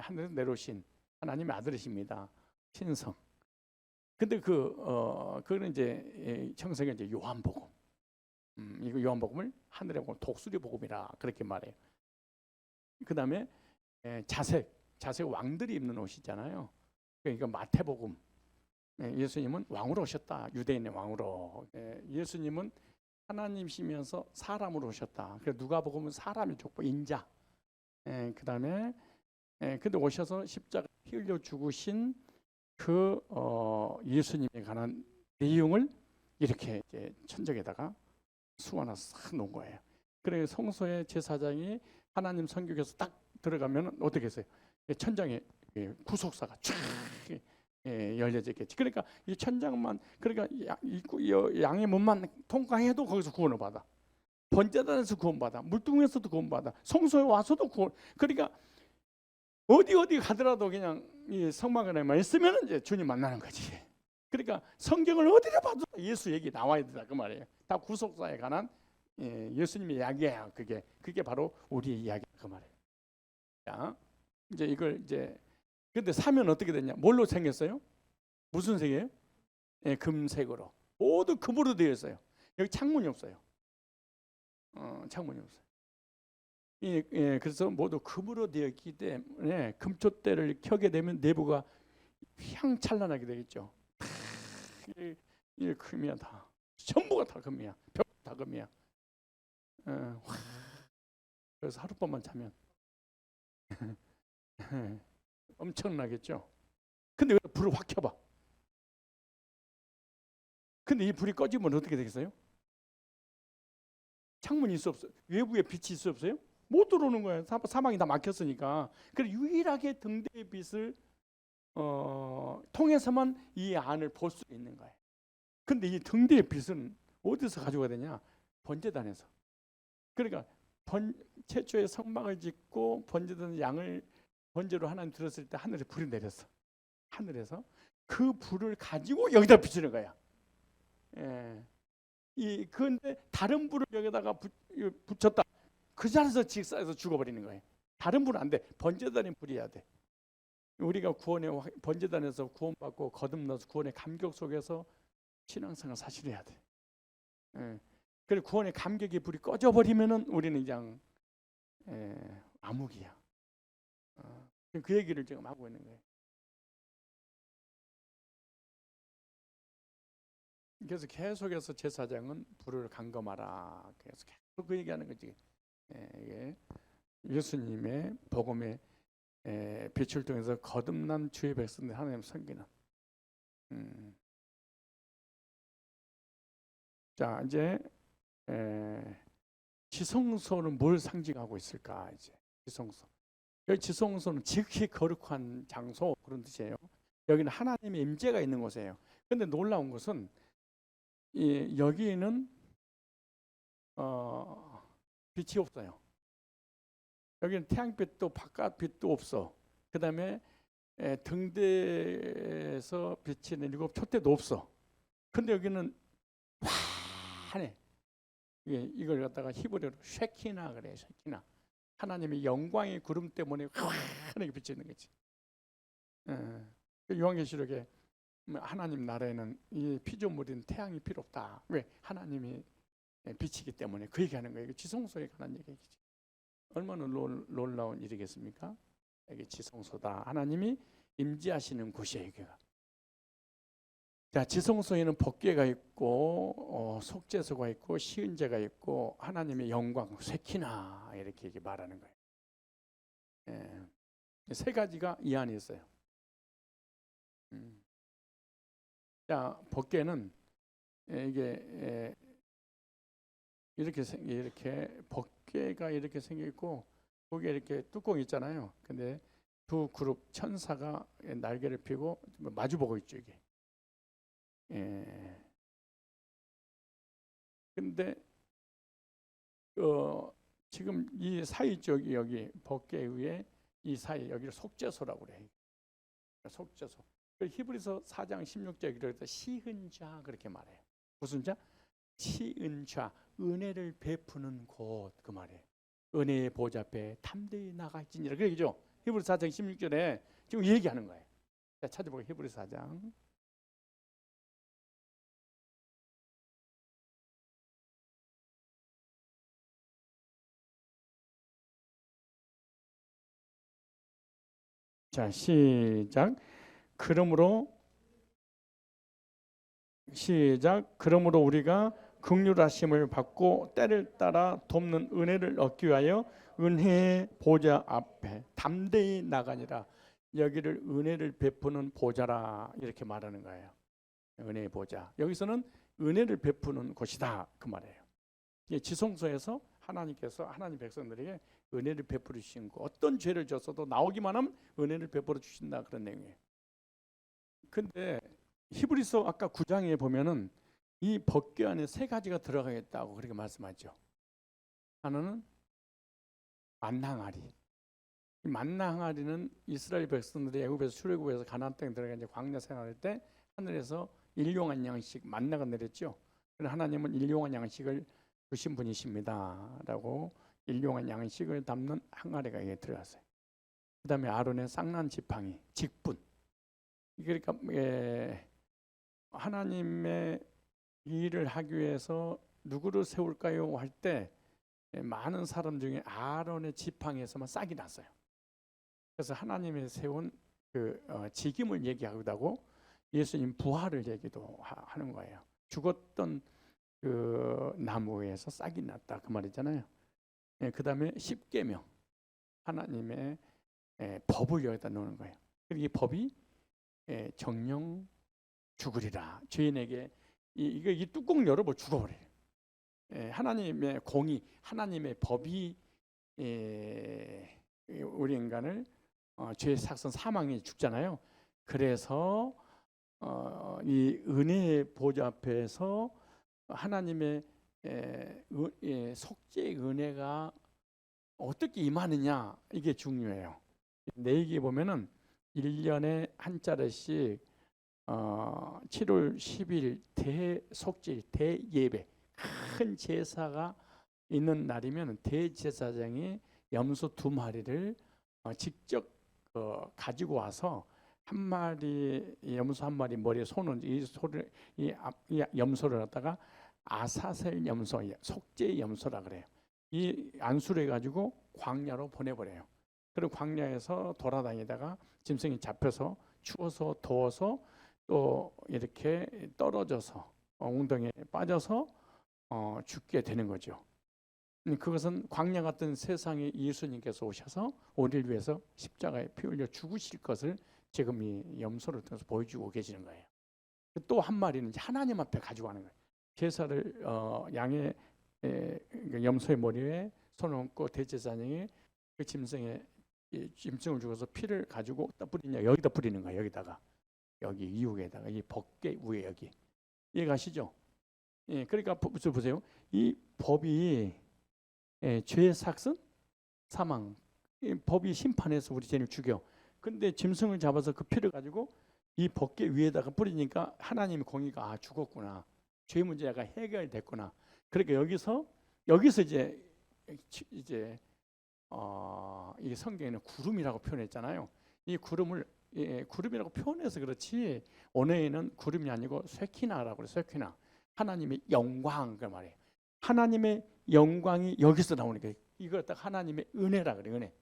하늘에서 내려오신 하나님의 아들이십니다. 신성. 근데 그거는 이제 청색은 이제 요한복음. 이거 요한복음을 하늘의 복음, 독수리 복음이라 그렇게 말해요. 그 다음에 자색 왕들이 입는 옷이잖아요. 그러니까 마태복음. 예수님은 왕으로 오셨다. 유대인의 왕으로. 예수님은 하나님이시면서 사람으로 오셨다. 그래서 누가복음은 사람의 족보, 인자. 그 다음에 근데 오셔서 십자가 피 흘려 죽으신 그 예수님에 관한 내용을 이렇게 이제 천장에다가 수화나 싹 놓은 거예요. 그래서 성소의 제사장이 하나님 성격에서 딱 들어가면 어떻게 했어요? 천장에 구속사가 쫙 열려져 있겠지. 그러니까 이 천장만, 그러니까 양의 문만 통과해도 거기서 구원을 받아. 번제단에서 구원받아. 물뚱에서도 구원받아. 성소에 와서도 구원. 그러니까 어디 가더라도 그냥 이 성막에만 있으면 이제 주님 만나는 거지. 그러니까 성경을 어디를 봐도 예수 얘기 나와야 된다 그 말이에요. 다 구속사에 관한 예수님의 이야기예요. 그게 바로 우리의 이야기 그 말이에요. 자, 이제 이걸 이제 근데 사면 어떻게 됐냐? 뭘로 생겼어요? 무슨 색이에요? 금색으로. 모두 금으로 되어 있어요. 여기 창문이 없어요. 창문이 없어요. 그래서 모두 금으로 되어 있기 때문에 금촛대를 켜게 되면 내부가 휘황찬란하게 되겠죠. 이 금이야 다. 전부가 다 금이야. 벽 다 금이야. 그래서 하룻밤만 자면 엄청나겠죠. 근데 왜 불을 확 켜봐. 근데 이 불이 꺼지면 어떻게 되겠어요? 창문이 있어 없어요? 외부에 빛이 있어 없어요? 못 들어오는 거예요. 사방이 다 막혔으니까. 그래서 유일하게 등대의 빛을 통해서만 이 안을 볼 수 있는 거예요. 근데 이 등대의 빛은 어디서 가져가야 되냐? 번제단에서. 그러니까 최초의 성막을 짓고 번제단 양을 번제로 하나님 들었을 때 하늘에 불이 내렸어. 하늘에서 그 불을 가지고 여기다 비추는 거야. 그런데 다른 불을 여기다가 붙였다. 그 자리에서 직사해서 죽어버리는 거예요. 다른 불은 안 돼. 번제단에 불이어야 돼. 우리가 번제단에서 구원받고 거듭나서 구원의 감격 속에서 신앙생활 사실을 해야 돼. 그리고 구원의 감격의 불이 꺼져버리면은 우리는 그냥 암흑이야. 그 얘기를 지금 하고 있는 거예요. 그래서 계속해서 제사장은 불을 감금하라. 그래서 계속 그 얘기하는 거지. 이게 예수님의 복음의 빛을 통해서 거듭난 주의 백성들 하나님 섬기는. 자, 이제 지성소는 뭘 상징하고 있을까? 이제 지성소. 여기 지성소는 지극히 거룩한 장소 그런 뜻이에요. 여기는 하나님의 임재가 있는 곳이에요. 근데 놀라운 것은 여기는 빛이 없어요. 여기는 태양빛도 바깥빛도 없어. 그 다음에 등대에서 빛이 내리고 촛대도 없어. 근데 여기는 환해. 이걸 갖다가 히브리어로 쉐키나 그래요. 쉐키나. 하나님의 영광의 구름 때문에 환하게 비치는 거지. 요한계시록에 하나님 나라에는 이 피조물인 태양이 필요 없다. 왜? 하나님이 비치기 때문에 그 얘기하는 거예요. 지성소에 관한 얘기지. 얼마나 놀라운 일이겠습니까? 이게 지성소다. 하나님이 임재하시는 곳이에요. 여기가. 자, 지성소에는 법궤가 있고 속죄소가 있고 시은제가 있고 하나님의 영광, 쇠키나 이렇게 말하는 거예요. 세 가지가 이 안에 있어요. 자, 법궤는 이게 이렇게 법궤가 이렇게 생겨 있고 거기에 이렇게 뚜껑이 있잖아요. 근데 두 그룹 천사가 날개를 펴고 마주보고 있죠, 이게. 근데 지금 이 사이 쪽이 여기 법궤 위에 이 사이 여기를 속죄소라고 그래요. 속죄소. 히브리서 4장 16절에 그래서 시은좌 그렇게 말해요. 무슨 자? 시은좌, 은혜를 베푸는 곳 그 말이에요. 은혜의 보좌 앞에 담대히 나갈지니라 그러죠. 히브리서 4장 16절에 지금 얘기하는 거예요. 자, 찾아보고 히브리서 4장. 자, 시작. 그러므로 우리가 긍휼하심을 받고 때를 따라 돕는 은혜를 얻기 위하여 은혜의 보좌 앞에 담대히 나가니라. 여기를 은혜를 베푸는 보좌라 이렇게 말하는 거예요. 은혜의 보좌. 여기서는 은혜를 베푸는 곳이다 그 말이에요. 지성소에서 하나님께서 하나님 백성들에게 은혜를 베풀어 주신 거. 어떤 죄를 졌어도 나오기만 하면 은혜를 베풀어 주신다 그런 내용이에요. 근데 히브리서 아까 9장에 보면은 이 법궤 안에 세 가지가 들어가겠다고 그렇게 말씀하죠. 하나는 만나 항아리. 이 만나 항아리는 이스라엘 백성들이 애굽에서 출애굽해서 가나안 땅에 들어가 이제 광야 생활할 때 하늘에서 일용한 양식 만나가 내렸죠. 그래서 하나님은 일용한 양식을 주신 분이십니다라고 일용한 양식을 담는 항아리가 여기에 들어갔어요. 그다음에 아론의 쌍난 지팡이, 직분. 그러니까 하나님의 일을 하기 위해서 누구를 세울까요? 할 때 많은 사람 중에 아론의 지팡이에서만 싹이 났어요. 그래서 하나님이 세운 그 직임을 얘기하기도 하고 예수님 부활을 얘기도 하는 거예요. 죽었던 그 나무에서 싹이 났다 그 말이잖아요. 그 다음에 십계명, 하나님의 법을 여기다 놓는 거예요. 그리고 이 법이 정령 죽으리라. 죄인에게 이 뚜껑 열어보 죽어버려요. 하나님의 공의, 하나님의 법이 우리 인간을 죄의 삭선 사망에 죽잖아요. 그래서 이 은혜의 보좌 앞에서 하나님의 속죄의 은혜가 어떻게 임하느냐 이게 중요해요. 내기에 보면은 1년에 한 차례씩 7월 10일 대속죄일 대예배 큰 제사가 있는 날이면 대제사장이 염소 2마리를 직접 가지고 와서 한 마리 염소 한 마리 머리에 손은 이 염소를 갖다가 아사셀 염소, 속죄 염소라 그래요. 이 안수를 해가지고 광야로 보내버려요. 그리고 광야에서 돌아다니다가 짐승이 잡혀서 추워서 더워서 또 이렇게 떨어져서 엉덩이에 빠져서 죽게 되는 거죠. 그것은 광야 같은 세상에 예수님께서 오셔서 우리를 위해서 십자가에 피 흘려 죽으실 것을 지금 이 염소를 통해서 보여주고 계시는 거예요. 또 한 마리는 하나님 앞에 가지고 가는 거예요. 제사를 양의 염소의 머리에 손을 얹고 대제사장이 그 짐승을 죽어서 피를 가지고 어디다 뿌리냐, 여기다 뿌리는 거예요. 여기다가 여기 이후에다가 이 법궤 위에 여기 이해가시죠? 예, 그러니까 보세요. 이 법이 죄의 삭슨, 사망, 이 법이 심판해서 우리 죄를 죽여. 근데 짐승을 잡아서 그 피를 가지고 이 법궤 위에다가 뿌리니까 하나님의 공의가 죽었구나. 죄 문제가 해결됐구나. 그러니까 여기서 이제 이 성경에는 구름이라고 표현했잖아요. 이 구름을 구름이라고 표현해서 그렇지 원어에는 구름이 아니고 쇠키나라고 그래요. 쇠키나. 하나님의 영광 그 말이에요. 하나님의 영광이 여기서 나오니까 이걸 딱 하나님의 은혜라 그래요. 은혜.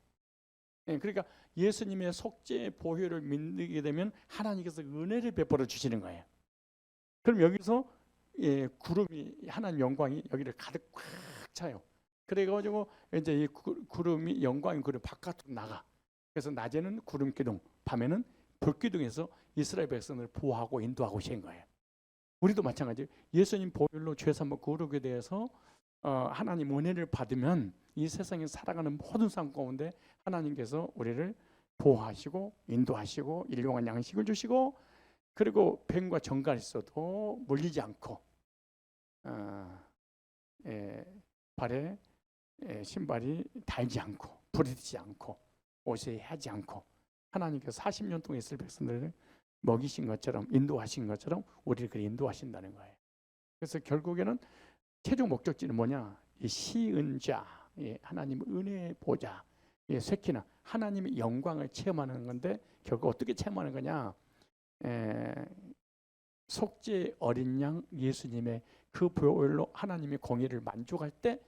그러니까 예수님의 속죄 보혈을 믿게 되면 하나님께서 은혜를 베풀어 주시는 거예요. 그럼 여기서 구름이 하나님 영광이 여기를 가득 꽉 차요. 그래가지고 이제 이 구름이 영광인 구름 바깥으로 나가. 그래서 낮에는 구름 기둥, 밤에는 불 기둥에서 이스라엘 백성을 보호하고 인도하고 계신 거예요. 우리도 마찬가지예요. 예수님 보혈로 죄 사함 거룩에 대해서 하나님 은혜를 받으면 이 세상에 살아가는 모든 삶 가운데 하나님께서 우리를 보호하시고 인도하시고 일용한 양식을 주시고 그리고 뱀과 정갈이 있어도 물리지 않고 발에 신발이 닳지 않고 부러지지 않고 옷에 하지 않고 하나님께서 40년 동안 있을 백성들을 먹이신 것처럼 인도하신 것처럼 우리를 그렇게 인도하신다는 거예요. 그래서 결국에는 최종 목적지는 뭐냐? 이 시은자, 하나님 은혜의 보좌, 쇠키나 하나님의 영광을 체험하는 건데 결국 어떻게 체험하는 거냐? 속죄 어린 양 예수님의 그 보혈로 하나님의 공의를 만족할 때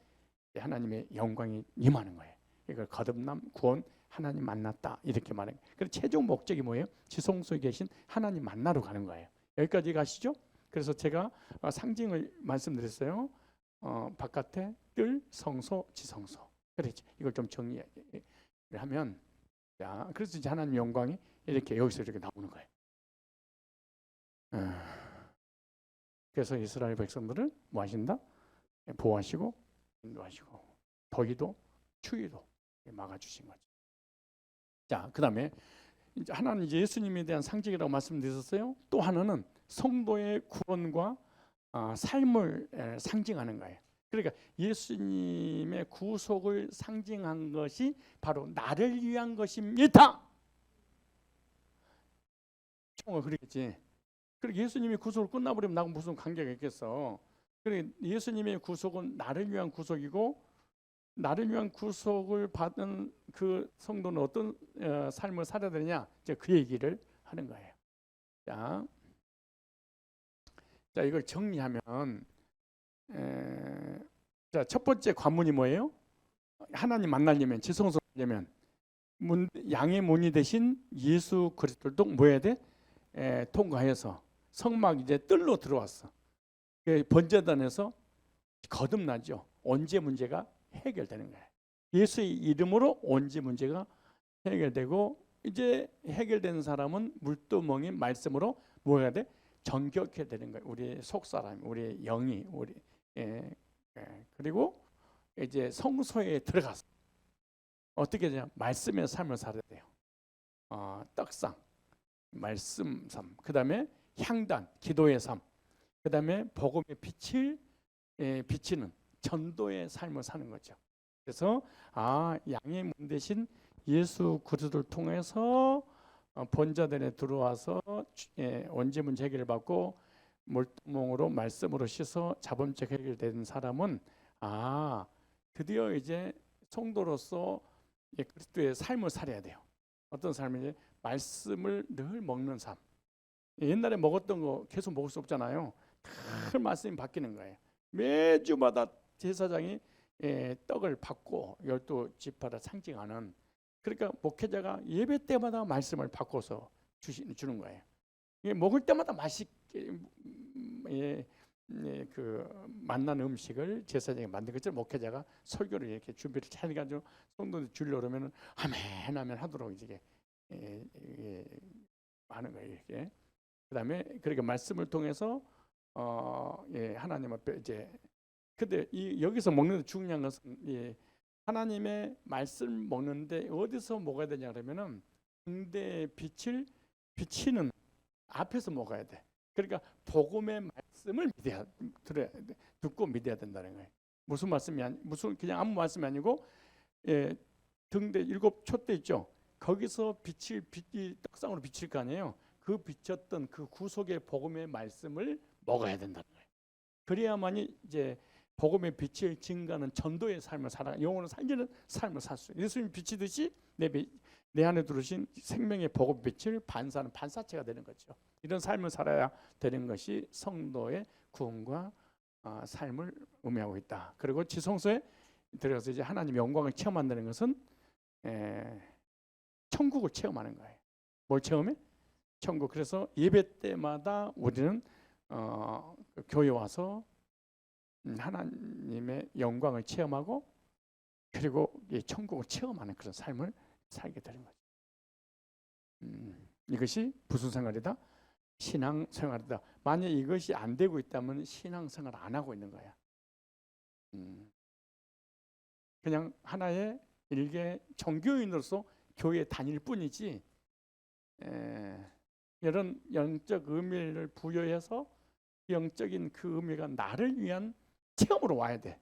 하나님의 영광이 임하는 거예요. 이걸 거듭남, 구원, 하나님 만났다 이렇게 말해요. 그래서 최종 목적이 뭐예요? 지성소에 계신 하나님 만나러 가는 거예요. 여기까지 가시죠? 그래서 제가 상징을 말씀드렸어요. 바깥에 뜰, 성소, 지성소. 그렇지. 이걸 좀 정리하면 자, 그래서 이제 하나님 영광이 이렇게 여기서 이렇게 나오는 거예요. 그래서 이스라엘 백성들을 뭐 하신다? 보호하시고 인도하시고 더위도 추위도 막아주신 거죠. 자, 그 다음에 이제 하나는 이제 예수님에 대한 상징이라고 말씀드렸었어요. 또 하나는 성도의 구원과 삶을 상징하는 거예요. 그러니까 예수님의 구속을 상징한 것이 바로 나를 위한 것입니다. 그러겠지. 그리고 예수님이 구속을 끝나버리면 나하고 무슨 관계가 있겠어. 그래, 예수님의 구속은 나를 위한 구속이고, 나를 위한 구속을 받은 그 성도는 어떤 삶을 살아야 되냐, 이제 그 얘기를 하는 거예요. 자, 이걸 정리하면, 자, 첫 번째 관문이 뭐예요? 하나님 만나려면, 지성소려면 양의 문이 되신 예수 그리스도도 뭐 해야 돼? 통과해서 성막 이제 뜰로 들어왔어. 번제단에서 거듭나죠. 언제 문제가 해결되는 거예요. 예수의 이름으로 언제 문제가 해결되고, 이제 해결된 사람은 물두멍이 말씀으로 뭐 해야 돼? 정결해야 되는 거예요. 우리 속사람, 우리 영이, 우리 그리고 이제 성소에 들어가서 어떻게 되냐? 말씀의 삶을 살아야 돼요. 떡상, 말씀 삶, 그 다음에 향단, 기도의 삶, 그 다음에 복음의 빛을 비치는 전도의 삶을 사는 거죠. 그래서 양의 문 대신 예수 그리스도를 통해서 번제단에 들어와서 언제 문제 해결을 받고 물두멍으로 말씀으로 씻어 자범죄 해결된 사람은 드디어 이제 성도로서 그리스도의 삶을 살아야 돼요. 어떤 삶이지? 말씀을 늘 먹는 삶. 옛날에 먹었던 거 계속 먹을 수 없잖아요. 늘 말씀이 바뀌는 거예요. 매주마다 제사장이 떡을 받고 12지파를 상징하는, 그러니까 목회자가 예배 때마다 말씀을 바꿔서 주는 거예요. 먹을 때마다 맛있게 그 만난 음식을 제사장이 만든 것처럼 목회자가 설교를 이렇게 준비를 잘 해가지고 성도들 주려고 그러면 아멘 하도록 이제 하는 거예요. 이렇게. 그다음에 그렇게 말씀을 통해서 하나님 앞에 이제, 근데 여기서 먹는 데 중요한 것은 하나님의 말씀 먹는데 어디서 먹어야 되냐 그러면은 등대의 빛을 비치는 앞에서 먹어야 돼. 그러니까 복음의 말씀을 듣고 믿어야 된다는 거예요. 무슨 말씀이 무슨 그냥 아무 말씀이 아니고 등대 7촛대 있죠. 거기서 빛이 떡상으로 비칠 거 아니에요. 그 비쳤던 그 구속의 복음의 말씀을 먹어야 된다는 거예요. 그래야만이 이제 복음의 빛을 증가하는 전도의 삶을 살아, 영혼을 살리는 삶을 살 수 있어요. 예수님이 비치듯이 내 안에 들으신 생명의 복음 빛을 반사하는 반사체가 되는 거죠. 이런 삶을 살아야 되는 것이 성도의 구원과 삶을 의미하고 있다. 그리고 지성소에 들어가서 이제 하나님 영광을 체험한다는 것은 천국을 체험하는 거예요. 뭘 체험해? 천국. 그래서 예배 때마다 우리는 교회 와서 하나님의 영광을 체험하고 그리고 이 천국을 체험하는 그런 삶을 살게 되는 거죠. 이것이 무슨 생활이다? 신앙생활이다. 만약 이것이 안 되고 있다면 신앙생활 안 하고 있는 거야. 그냥 하나의 일개 종교인으로서 교회에 다닐 뿐이지 이런 영적 의미를 부여해서 영적인 그 의미가 나를 위한 체험으로 와야 돼.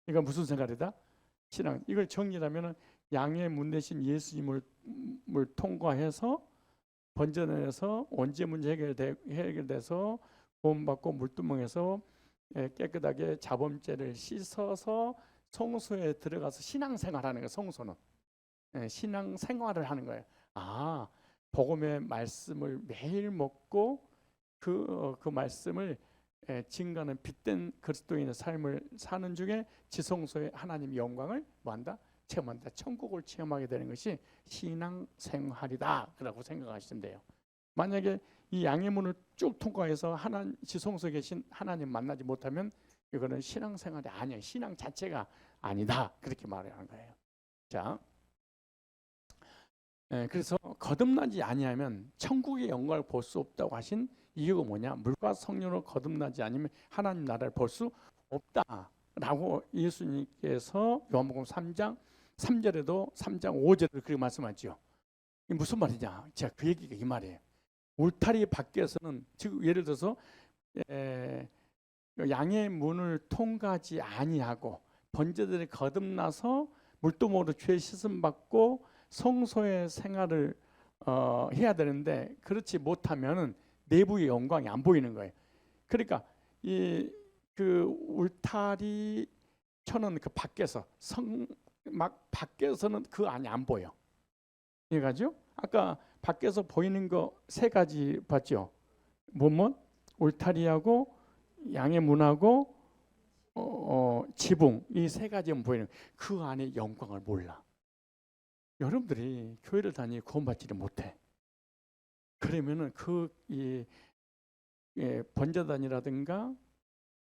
이거 무슨 생활이다? 신앙. 이걸 정리하면 양의 문 대신 예수님을 통과해서 번제단에서 언제 문제 해결돼서 구원받고 물두멍에서 깨끗하게 자범죄를 씻어서 성소에 들어가서 신앙생활하는 거예요. 성소는 신앙생활을 하는 거예요. 복음의 말씀을 매일 먹고 그 말씀을 증가하는 빛된 그리스도인의 삶을 사는 중에 지성소의 하나님의 영광을 뭐한다? 체험한다. 천국을 체험하게 되는 것이 신앙생활이다 라고 생각하시면 돼요. 만약에 이 양의 문을 쭉 통과해서 지성소에 계신 하나님 만나지 못하면 이거는 신앙생활이 아니에요. 신앙 자체가 아니다. 그렇게 말하는 거예요. 자, 그래서 거듭나지 아니하면 천국의 영광을 볼 수 없다고 하신 이유가 뭐냐? 물과 성령으로 거듭나지 않으면 하나님 나라를 볼 수 없다라고 예수님께서 요한복음 3장 3절에도 3장 5절에도 그렇게 말씀하죠. 이게 무슨 말이냐? 제가 그 얘기가 이 말이에요. 울타리 밖에서는 즉 예를 들어서 에, 양의 문을 통과하지 아니하고 번제들이 거듭나서 물도모로 죄 씻음 받고 성소의 생활을 해야 되는데 그렇지 못하면은 내부의 영광이 안 보이는 거예요. 그러니까 이 그 울타리 쳐는 그 밖에서 막 밖에서는 그 안이 안 보여. 이해가죠? 아까 밖에서 보이는 거 세 가지 봤죠? 뭐뭐? 울타리하고 양의 문하고 지붕 이 세 가지만 보이는 그 안에 영광을 몰라. 여러분들이 교회를 다니 구원받지를 못해. 그러면은 그 번제단이라든가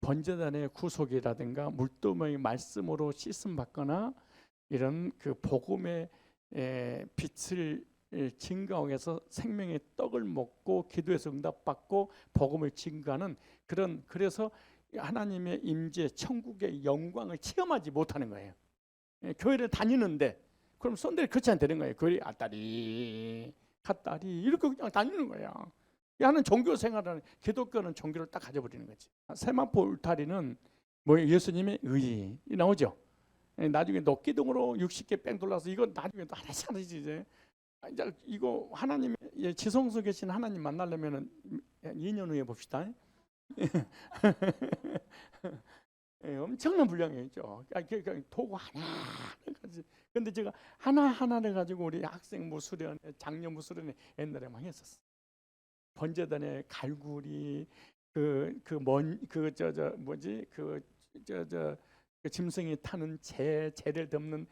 번제단의 구속이라든가 물도의 말씀으로 씻음 받거나 이런 그 복음의 빛을 증거하기 위해서 생명의 떡을 먹고 기도해서 응답받고 복음을 증거하는 그런 그래서 하나님의 임재 천국의 영광을 체험하지 못하는 거예요. 교회를 다니는데 그럼 손들이 그렇지 않 되는 거예요. 교회 아따리 갓다리 이렇게 그냥 다니는 거야. 하는 종교 생활은 기독교는 종교를 딱 가져버리는 거지. 세마포 울타리는 뭐 예수님의 의 나오죠. 나중에 녹기둥으로 60개 뺑 돌라서 이거 나중에 또 하나씩 이제 이거 하나님의 지성소 계신 하나님 만나려면은 2년 후에 봅시다. 엄청난 분량이죠. 도구 하나를 가지고. 근데 제가 하나하나를 가지고 우리 학생 무수련, 장녀 무수련에 옛날에 막 했었어. 번제단의 갈구리, 그 짐승이 타는 재를 덮는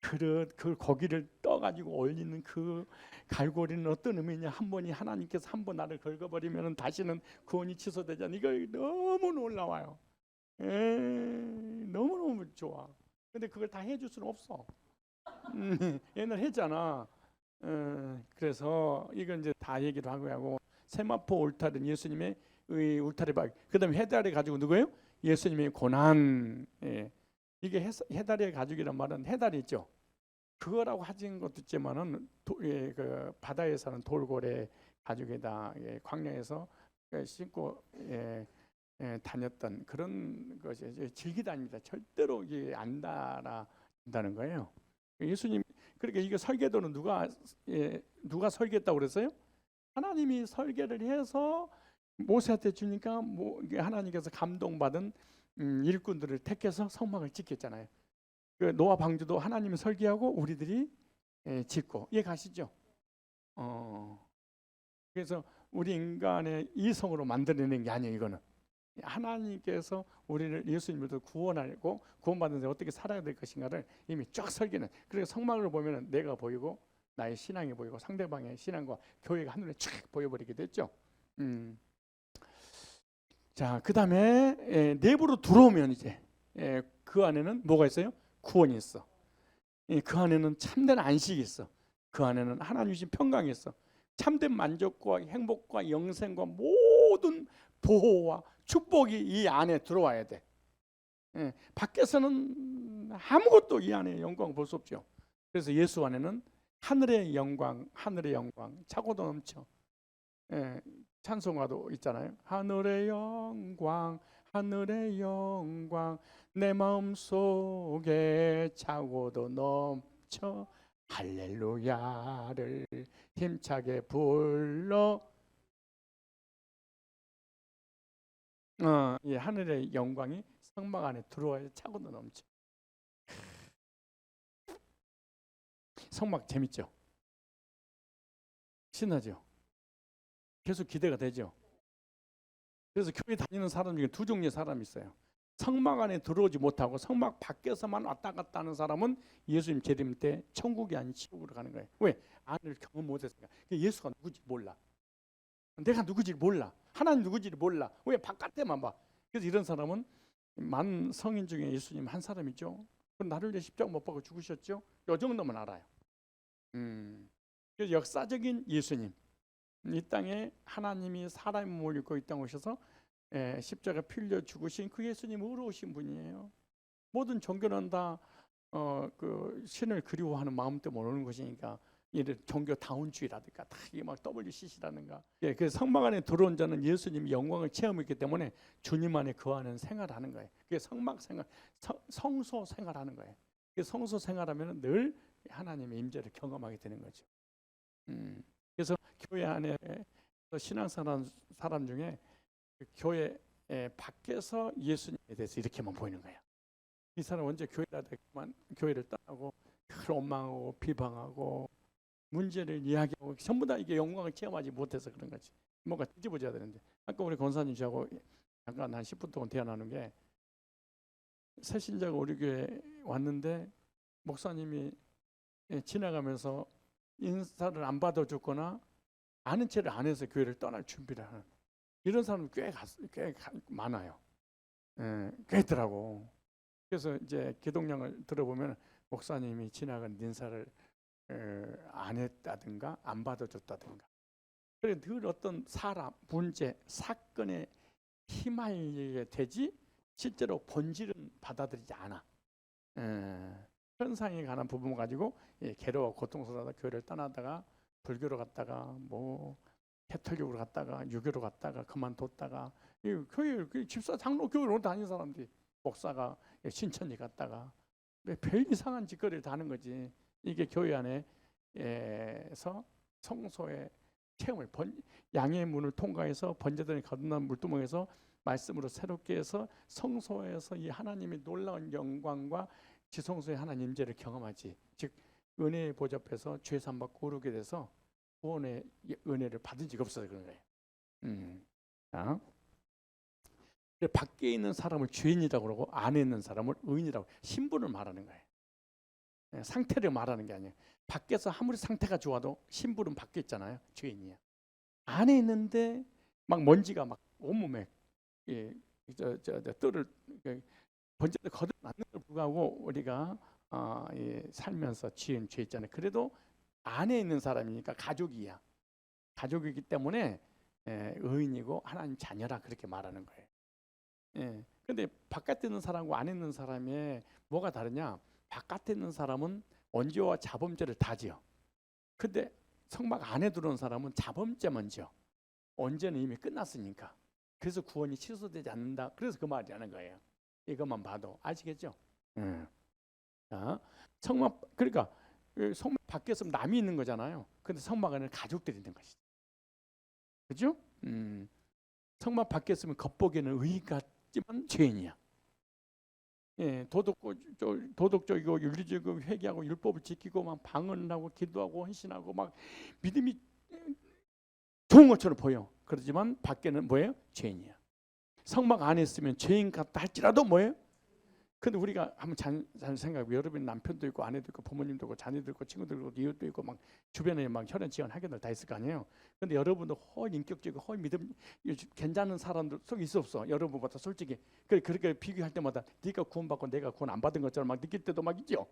그릇, 그 고기를 떠가지고 올리는 그 갈고리는 어떤 의미냐? 한 번이 하나님께서 한 번 나를 긁어버리면 다시는 구원이 취소되잖아. 이거 너무 놀라워요. 너무너무 좋아. 근데 그걸 다 해줄 수는 없어. 옛날 했잖아. 그래서 이건 이제 다 얘기를 하고 세마포 울타리는 예수님의 울타리 박. 그다음에 해다리 가지고 누구예요? 예수님의 고난. 이게 해다리의 가죽이란 말은 해다리 있죠. 그거라고 하진 것도 있지만은 그 바다에 사는 돌고래 가죽에다 광야에서 신고 다녔던 그런 것이 질기 다닙니다. 절대로 이게 안 달아진다는 거예요. 예수님 그러니까 이게 설계도는 누가 설계했다고 그랬어요? 하나님이 설계를 해서 모세한테 주니까 하나님께서 감동받은 일꾼들을 택해서 성막을 짓겠잖아요. 그 노아 방주도 하나님이 설계하고 우리들이 짓고 이해 가시죠? 그래서 우리 인간의 이성으로 만들어낸 게 아니에요. 이거는 하나님께서 우리를 예수님으로 구원하고 구원받는 데 어떻게 살아야 될 것인가를 이미 쫙 설계는. 그래서 성막을 보면은 내가 보이고 나의 신앙이 보이고 상대방의 신앙과 교회가 한눈에 쫙 보여버리게 됐죠. 자, 그 다음에 내부로 들어오면 이제 그 안에는 뭐가 있어요? 구원이 있어. 그 안에는 참된 안식이 있어. 그 안에는 하나님 주신 평강이 있어. 참된 만족과 행복과 영생과 모든 보호와 축복이 이 안에 들어와야 돼. 밖에서는 아무것도 이 안에 영광 볼 수 없죠. 그래서 예수 안에는 하늘의 영광 차고도 넘쳐. 찬송가도 있잖아요. 하늘의 영광 내 마음속에 차고도 넘쳐 할렐루야를 힘차게 불러. 이 하늘의 영광이 성막 안에 들어와야 차고도 넘쳐. 성막 재밌죠? 신나죠? 계속 기대가 되죠? 그래서 교회 다니는 사람 중에 두 종류의 사람이 있어요. 성막 안에 들어오지 못하고 성막 밖에서만 왔다 갔다 하는 사람은 예수님 재림 때 천국이 아닌 지옥으로 가는 거예요. 왜? 안을 경험 못했으니까. 예수가 누구지 몰라. 내가 누구지를 몰라. 하나님 누구지를 몰라. 왜? 바깥에만 봐. 그래서 이런 사람은 만 성인 중에 예수님 한 사람이죠. 나를 위해 십자가 못 박아 죽으셨죠. 이 정도만 알아요. 그래서 역사적인 예수님. 이 땅에 하나님이 사람의 몸을 입고 이 땅에 오셔서 십자가 피 흘려 죽으신 그 예수님 의로우신 분이에요. 모든 종교는 다 그 신을 그리워하는 마음 때문에 오는 것이니까 이런 종교 다운주의라든가 다 이게 막 WCC라든가. 예, 그 성막 안에 들어온 자는 예수님의 영광을 체험했기 때문에 주님 안에 거하는 생활하는 거예요. 그게 성막 생활, 성소 생활하는 거예요. 그 성소 생활하면 늘 하나님의 임재를 경험하게 되는 거죠. 그래서 교회 안에 신앙생활하는 사람 중에 그 교회 밖에서 예수님에 대해서 이렇게만 보이는 거예요. 이 사람 언제 교회를 떠나고 원망하고 비방하고 문제를 이야기하고 전부 다 이게 영광을 체험하지 못해서 그런 거지. 뭔가 뒤집어져야 되는데. 아까 우리 권사님 저하고 잠깐 한 10분 동안 대화 나눈 게, 새신자가 우리 교회 왔는데 목사님이 지나가면서 인사를 안 받아줬거나 아는 체를 안 해서 교회를 떠날 준비를 하는 이런 사람 꽤 많아요. 꽤 있더라고. 그래서 이제 기독량을 들어보면 목사님이 지나간 인사를 안 했다든가 안 받아줬다든가, 그래 늘 어떤 사람, 문제, 사건에 휘말리게 되지 실제로 본질은 받아들이지 않아. 현상에 관한 부분 가지고 괴로워 고통스러워서 교회를 떠나다가 불교로 갔다가 뭐 캐톨릭으로 갔다가 유교로 갔다가 그만뒀다가 교회 집사 장로 교회로 다니는 사람들이, 목사가 신천지 갔다가 별 이상한 짓거리를 다 하는 거지. 이게 교회 안에서 성소의 체험을 양의 문을 통과해서 번제단에 거듭난 물두멍에서 말씀으로 새롭게 해서 성소에서 이 하나님의 놀라운 영광과 지성소의 하나님 임재를 경험하지. 즉 은혜의 보좌 앞에서 죄 사함 받고 오르게 돼서 구원의 은혜를 받은 적이 없어서 그런 거예요. 자, 밖에 있는 사람을 죄인이라고 그러고 안에 있는 사람을 의인이라고, 신분을 말하는 거예요. 상태를 말하는 게 아니에요. 밖에서 아무리 상태가 좋아도 신분은 밖에 있잖아요. 죄인이야. 안에 있는데 막 먼지가 막 온몸에 뜰을 번제를 거듭났는데도 불구하고 우리가 살면서 지은 죄 있잖아요. 그래도 안에 있는 사람이니까 가족이야. 가족이기 때문에 의인이고 하나님 자녀라 그렇게 말하는 거예요. 근데 바깥에 있는 사람과 안에 있는 사람의 뭐가 다르냐? 바깥에 있는 사람은 언제와 자범죄를 다 지어. 근데 성막 안에 들어온 사람은 자범죄만 지어. 언제는 이미 끝났으니까. 그래서 구원이 취소되지 않는다. 그래서 그 말이 하는 거예요. 이것만 봐도 아시겠죠? 자, 성막, 그러니까 성막 밖에서 남이 있는 거잖아요. 근데 성막 안에는 가족들이 있는 것이죠. 그죠? 성막 밖에 있으면 겉보기에는 의인 같지만 죄인이야. 도덕적이고 윤리적이고 회개하고 율법을 지키고 막 방언하고 기도하고 헌신하고 막 믿음이 좋은 것처럼 보여. 그렇지만 밖에는 뭐예요? 죄인이야. 성막 안에 있으면 죄인 같다 할지라도 뭐예요? 근데 우리가 한번 잘 생각해. 여러분 남편도 있고 아내도 있고 부모님도 있고 자녀도 있고 친구들도 있고 이웃도 있고 막 주변에 막 혈연 지원 하게들 다 있을 거 아니에요. 근데 여러분도 훨 인격적이고 훨 믿음 괜찮은 사람들 속 있어 없어? 여러분보다 솔직히 그렇게 비교할 때마다 네가 구원받고 내가 구원 안 받은 것처럼 막 느낄 때도 막 있죠.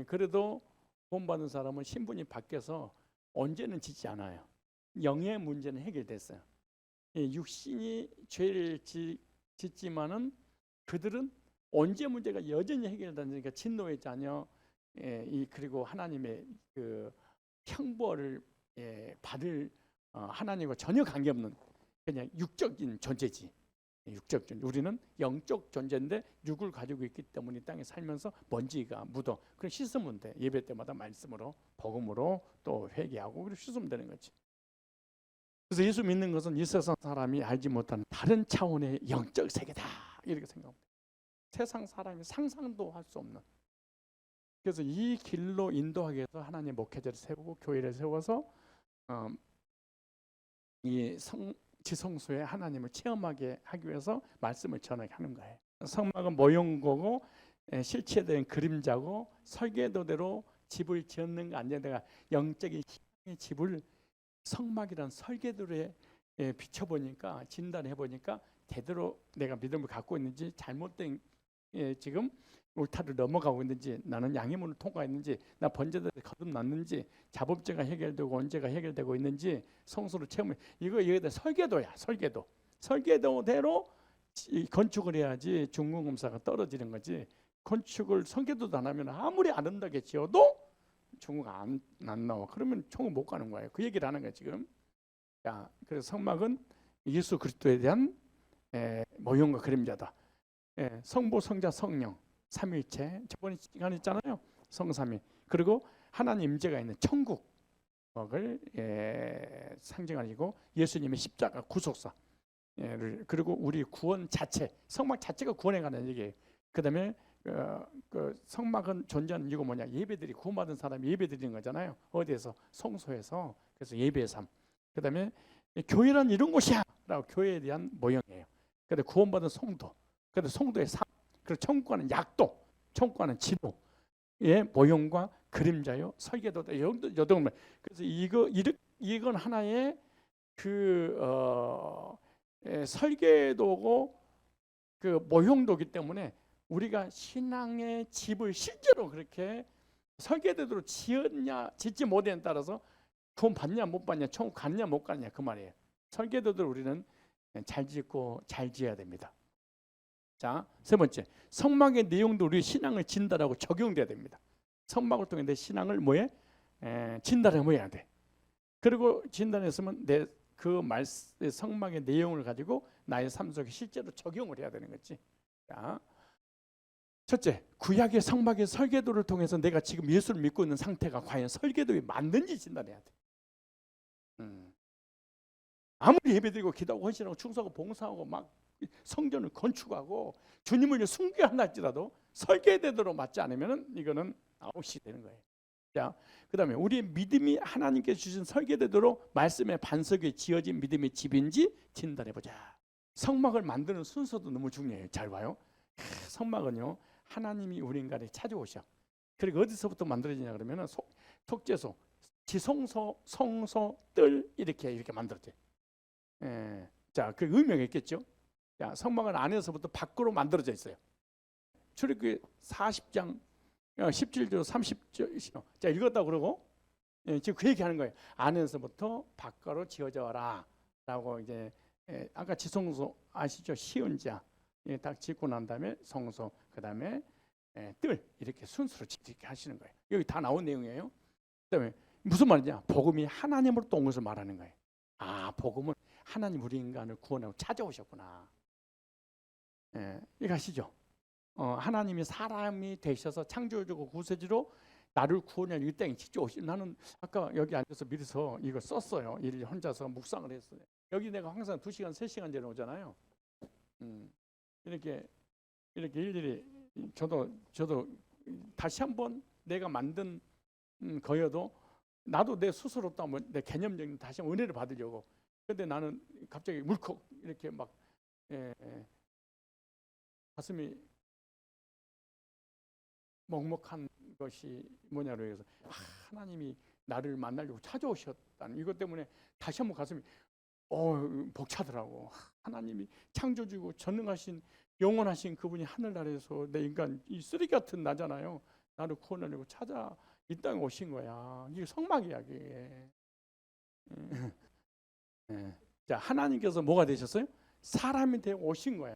그래도 구원받은 사람은 신분이 바뀌어서 언제는 짓지 않아요. 영의 문제는 해결됐어요. 육신이 죄를 짓지만은 그들은 언제 문제가 여전히 해결되니까 진노의 자녀, 그리고 하나님의 그 형벌을 받을 하나님과 전혀 관계없는 그냥 육적인 존재지. 육적, 우리는 영적 존재인데 육을 가지고 있기 때문에 이 땅에 살면서 먼지가 묻어. 그럼 씻으면 돼. 예배 때마다 말씀으로 복음으로 또 회개하고 그리고 씻으면 되는 거지. 그래서 예수 믿는 것은 이 세상 사람이 알지 못하는 다른 차원의 영적 세계다 이렇게 생각합니다. 세상 사람이 상상도 할 수 없는. 그래서 이 길로 인도하기 위해서 하나님 목회자를 세우고 교회를 세워서 이 지성소에 하나님을 체험하게 하기 위해서 말씀을 전하게 하는 거예요. 성막은 모형거고 실체된 그림자고 설계도대로 집을 지었는 거 아니냐. 내가 영적인 희망의 집을 성막이란 설계도에 비춰보니까 진단해보니까 제대로 내가 믿음을 갖고 있는지 잘못된 지금 울타리를 넘어가고 있는지, 나는 양의 문을 통과했는지, 나 번제들을 거듭났는지, 자범죄가 해결되고 언제가 해결되고 있는지 성소를 체험해. 이거 설계도야. 설계도대로 건축을 해야지 중공검사가 떨어지는 거지. 건축을 설계도도 안 하면 아무리 아름답게 지어도 총우가 안 나와. 그러면 총우 못 가는 거예요. 그 얘기를 하는 거예요 지금. 자, 그래서 성막은 예수 그리스도에 대한 모형과 그림자다. 성부, 성자, 성령 삼위일체. 저번에 시간 있잖아요. 성삼위. 그리고 하나님 임재가 있는 천국을 상징하고 예수님의 십자가 구속사. 그리고 우리 구원 자체, 성막 자체가 구원에 관한 얘기예요. 그다음에 그 성막은 존재하는 이유가 뭐냐? 예배드리 구원받은 사람이 예배드리는 거잖아요. 어디에서? 성소에서. 그래서 예배의 삶. 그다음에 교회란 이런 곳이야라고 교회에 대한 모형이에요. 그다음에 구원받은 성도. 그다음에 성도의 삶. 그리고 천국과는 약도, 천국과는 지도의 모형과 그림자요. 설계도다. 여덟. 그래서 이건 하나의 설계도고 그 모형도기 때문에 우리가 신앙의 집을 실제로 그렇게 설계대로 지었냐 짓지 못했냐에 따라서 구원 받냐 못 받냐 천국 갔냐 못 갔냐 그 말이에요. 설계도대로 우리는 잘 짓고 잘 지어야 됩니다. 자, 세 번째, 성막의 내용도 우리 신앙을 진단하고 적용돼야 됩니다. 성막을 통해 내 신앙을 진단해 뭐해야 돼. 그리고 진단했으면 내 그 성막의 내용을 가지고 나의 삶 속에 실제로 적용을 해야 되는 거지. 자, 첫째, 구약의 성막의 설계도를 통해서 내가 지금 예수를 믿고 있는 상태가 과연 설계도에 맞는지 진단해야 돼. 아무리 예배드리고 기도하고 헌신하고 충성하고 봉사하고 막 성전을 건축하고 주님을 숭배한다 할지라도 설계대로 맞지 않으면 이거는 아웃이 되는 거예요. 자, 그 다음에 우리의 믿음이 하나님께서 주신 설계대로 말씀의 반석 위에 지어진 믿음의 집인지 진단해보자. 성막을 만드는 순서도 너무 중요해요. 잘 봐요. 성막은요, 하나님이 우리 인간에 찾아오셔. 그리고 어디서부터 만들어지냐 그러면 속죄소, 지성소, 성소, 뜰 이렇게 만들어져요. 자, 그 의미가 있겠죠. 자, 성막은 안에서부터 밖으로 만들어져 있어요. 출애굽기 40장 17절 30절 자 읽었다 그러고 지금 그 얘기하는 거예요. 안에서부터 밖으로 지어져라 라고 이제 아까 지성소 아시죠? 시은자 딱 짓고 난 다음에 성소 그 다음에 뜰 이렇게 순서로 이렇게 하시는 거예요. 여기 다 나온 내용이에요. 그 다음에 무슨 말이냐? 복음이 하나님으로부터 온 것을 말하는 거예요. 아, 복음은 하나님 우리 인간을 구원하고 찾아오셨구나. 이거 아시죠? 하나님이 사람이 되셔서 창조주고 구세주로 나를 구원할 이 땅에 직접 오신. 나는 아까 여기 앉아서 미리서 이거 썼어요. 일 혼자서 묵상을 했어요. 여기 내가 항상 2시간 3시간 전에 오잖아요. 이렇게 일일이 저도 다시 한번 내가 만든 거여도 나도 내 스스로 또 한번 내 개념적인 다시 한번 은혜를 받으려고. 근데 나는 갑자기 물컥 이렇게 막 가슴이 먹먹한 것이 뭐냐로 해서 하나님이 나를 만나려고 찾아오셨다는 이것 때문에 다시 한번 가슴이 벅차더라고. 하나님이 창조주고 전능하신 영원하신 그분이 하늘나라에서 내 인간 이 쓰레기 같은 나잖아요. 나를 구원하려고 찾아 이 땅에 오신 거야. 이게 성막이야 이게. 자, 하나님께서 뭐가 되셨어요? 사람이 되어 오신 거야.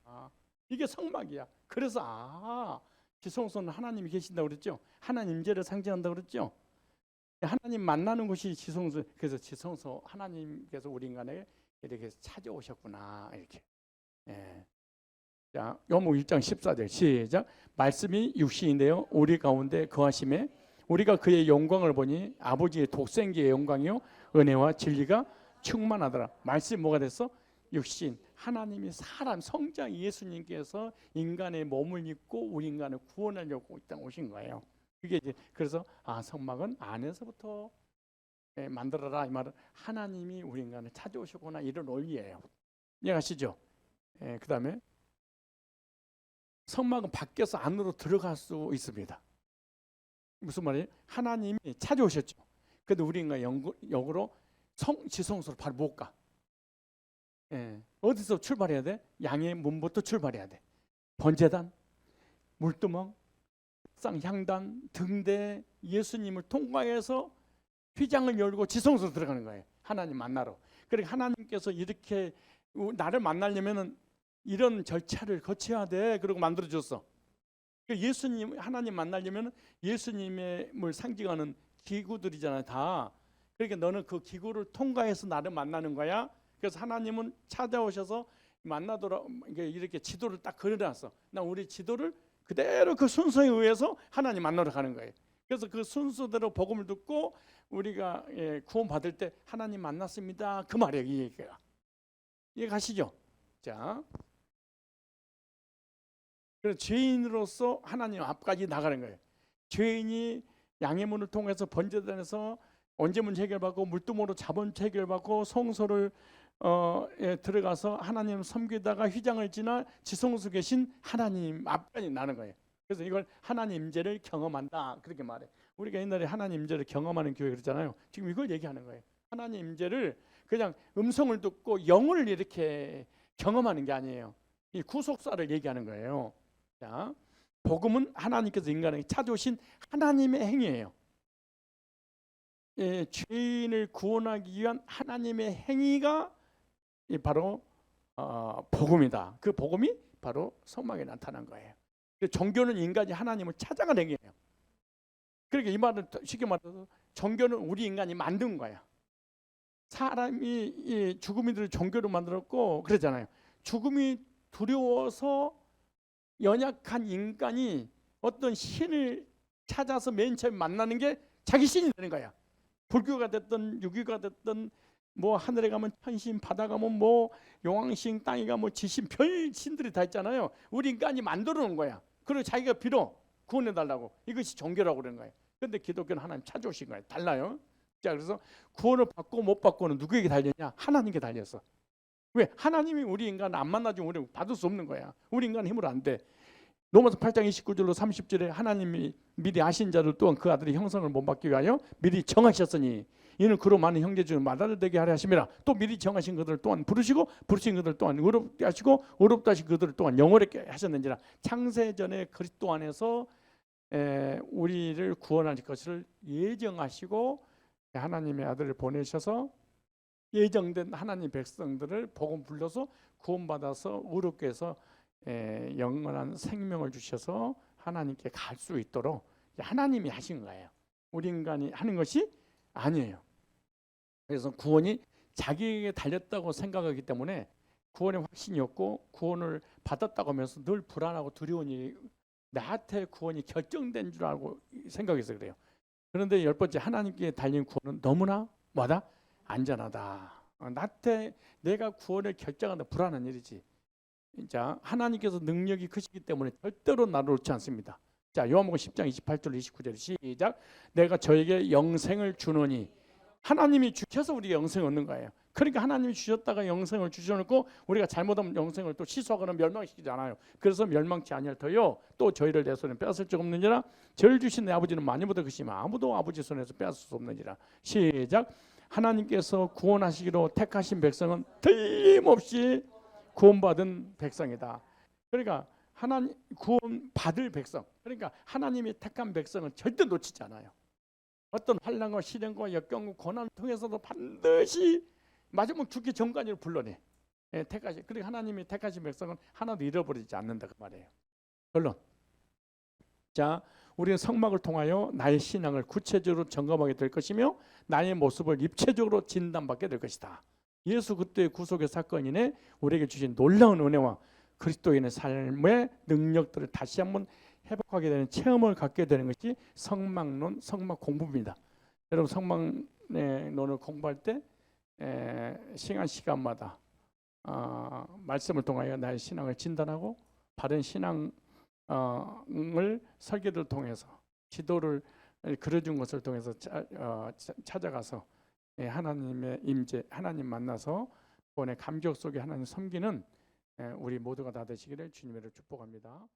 이게 성막이야. 그래서 지성소는 하나님이 계신다고 그랬죠. 하나님 임재를 상징한다고 그랬죠. 하나님 만나는 곳이 지성소. 그래서 지성소 하나님께서 우리 인간에게 이렇게 찾아오셨구나 이렇게. 자, 요한복음 1장 14절 시작. 말씀이 육신인데요 우리 가운데 거하심에 우리가 그의 영광을 보니 아버지의 독생자의 영광이요 은혜와 진리가 충만하더라. 말씀이 뭐가 됐어? 육신. 하나님이 사람 성자 예수님께서 인간의 몸을 입고 우리 인간을 구원하려고 이 땅 오신 거예요. 그게 이제 그래서 성막은 안에서부터 만들어라 이 말은 하나님이 우리 인간을 찾아오셨구나 이런 원리예요. 이해가시죠? 그 다음에 성막은 밖에서 안으로 들어갈 수 있습니다. 무슨 말이에요? 하나님이 찾아오셨죠. 근데 우리 인간 역으로 지성소로 바로 못 가. 어디서 출발해야 돼? 양의 문부터 출발해야 돼. 번제단, 물두멍, 향단, 등대 예수님을 통과해서 휘장을 열고 지성소로 들어가는 거예요. 하나님 만나러. 그러니까 하나님께서 이렇게 나를 만나려면은 이런 절차를 거쳐야 돼. 그러고 만들어줬어. 예수님 하나님 만나려면 예수님을 상징하는 기구들이잖아요, 다. 그러니까 너는 그 기구를 통과해서 나를 만나는 거야. 그래서 하나님은 찾아오셔서 만나도록 이렇게 지도를 딱 그려놨어. 나 우리 지도를 그대로 그 순서에 의해서 하나님 만나러 가는 거예요. 그래서 그 순서대로 복음을 듣고 우리가 구원 받을 때 하나님 만났습니다. 그 말이에요, 이 얘기가. 이해가시죠? 자, 그래서 죄인으로서 하나님 앞까지 나가는 거예요. 죄인이 양의 문을 통해서 번제단에서 언제문 해결받고 물두모로 자본체 해결받고 성소를 들어가서 하나님 섬기다가 휘장을 지나 지성소 계신 하나님 앞까지 나는 거예요. 그래서 이걸 하나님 임재를 경험한다, 그렇게 말해. 우리가 옛날에 하나님 임재를 경험하는 교회 그러잖아요. 지금 이걸 얘기하는 거예요. 하나님 임재를 그냥 음성을 듣고 영을 이렇게 경험하는 게 아니에요. 이 구속사를 얘기하는 거예요. 자, 복음은 하나님께서 인간에게 찾아오신 하나님의 행위예요. 죄인을 구원하기 위한 하나님의 행위가 바로 복음이다. 그 복음이 바로 성막에 나타난 거예요. 종교는 인간이 하나님을 찾아가는 거예요. 그러니까 이 말은 쉽게 말해서 종교는 우리 인간이 만든 거야. 사람이 죽음이들을 종교로 만들었고 그러잖아요. 죽음이 두려워서 연약한 인간이 어떤 신을 찾아서 맨 처음 만나는 게 자기 신이 되는 거야. 불교가 됐든 유교가 됐든 뭐 하늘에 가면 천신, 바다 가면 뭐 용왕신, 땅에 가면 지신, 별 신들이 다 있잖아요. 우리 인간이 만들어 놓은 거야. 그리고 자기가 빌어 구원해 달라고. 이것이 종교라고 그러는 거예요. 그런데 기독교는 하나님 찾아오신 거예요. 달라요. 자, 그래서 구원을 받고 못 받고는 누구에게 달렸냐? 하나님께 달렸어. 왜? 하나님이 우리 인간을 안 만나주면 우리 받을 수 없는 거야. 우리 인간 힘으로 안 돼. 로마서 8장 29절로 30절에 하나님이 미리 아신 자들 또한 그 아들의 형상을 못 받기 위하여 미리 정하셨으니 이는 그로 많은 형제 중 마다를 되게 하려 하심이라. 또 미리 정하신 그들 또한 부르시고 부르신 그들 또한 의롭게 하시고 의롭다 하신 그들 또한 영원하게 하셨는지라. 창세전에 그리스도 안에서 우리를 구원하실 것을 예정하시고 하나님의 아들을 보내셔서 예정된 하나님 백성들을 복음 불러서 구원받아서 의롭게 해서 영원한 생명을 주셔서 하나님께 갈 수 있도록 하나님이 하신 거예요. 우리 인간이 하는 것이 아니에요. 그래서 구원이 자기에게 달렸다고 생각하기 때문에 구원의 확신이 없고 구원을 받았다고 하면서 늘 불안하고 두려운 일이 나한테 구원이 결정된 줄 알고 생각해서 그래요. 그런데 열 번째, 하나님께 달린 구원은 너무나 뭐다? 안전하다. 나한테 내가 구원을 결정한다. 불안한 일이지. 자, 하나님께서 능력이 크시기 때문에 절대로 나를 놓지 않습니다. 자, 요한복음 10장 28절 29절 시작. 내가 저에게 영생을 주노니. 하나님이 주셔서 우리가 영생을 얻는 거예요. 그러니까 하나님이 주셨다가 영생을 주셔놓고 우리가 잘못하면 영생을 또 취소하거나 멸망시키지 않아요. 그래서 멸망치 아니할 터요 또 저희를 내 손에 빼앗을 적 없느니라. 저를 주신 내 아버지는 많이보다 크시면 아무도 아버지 손에서 빼앗을 수 없느니라. 시작. 하나님께서 구원하시기로 택하신 백성은 틀림없이 구원받은 백성이다. 그러니까 하나님 구원 받을 백성, 그러니까 하나님이 택한 백성은 절대 놓치지 않아요. 어떤 환난과 시련과 역경과 고난을 통해서도 반드시 마지막 죽기 전까지 불러내. 택하시. 그러니까 하나님이 택하신 백성은 하나도 잃어버리지 않는다 그 말이에요. 결론. 자, 우리는 성막을 통하여 나의 신앙을 구체적으로 점검하게 될 것이며 나의 모습을 입체적으로 진단받게 될 것이다. 예수 그리스도의 구속의 사건이네 우리에게 주신 놀라운 은혜와 그리스도인의 삶의 능력들을 다시 한번 회복하게 되는 체험을 갖게 되는 것이 성막론, 성막 공부입니다. 여러분 성막론을 공부할 때 시간마다 말씀을 통하여 나의 신앙을 진단하고 바른 신앙을 설교를 통해서 지도를 그려준 것을 통해서 찾아가서 하나님의 임재, 하나님 만나서 구원의 감격 속에 하나님 섬기는 우리 모두가 다 되시기를 주님으로 축복합니다.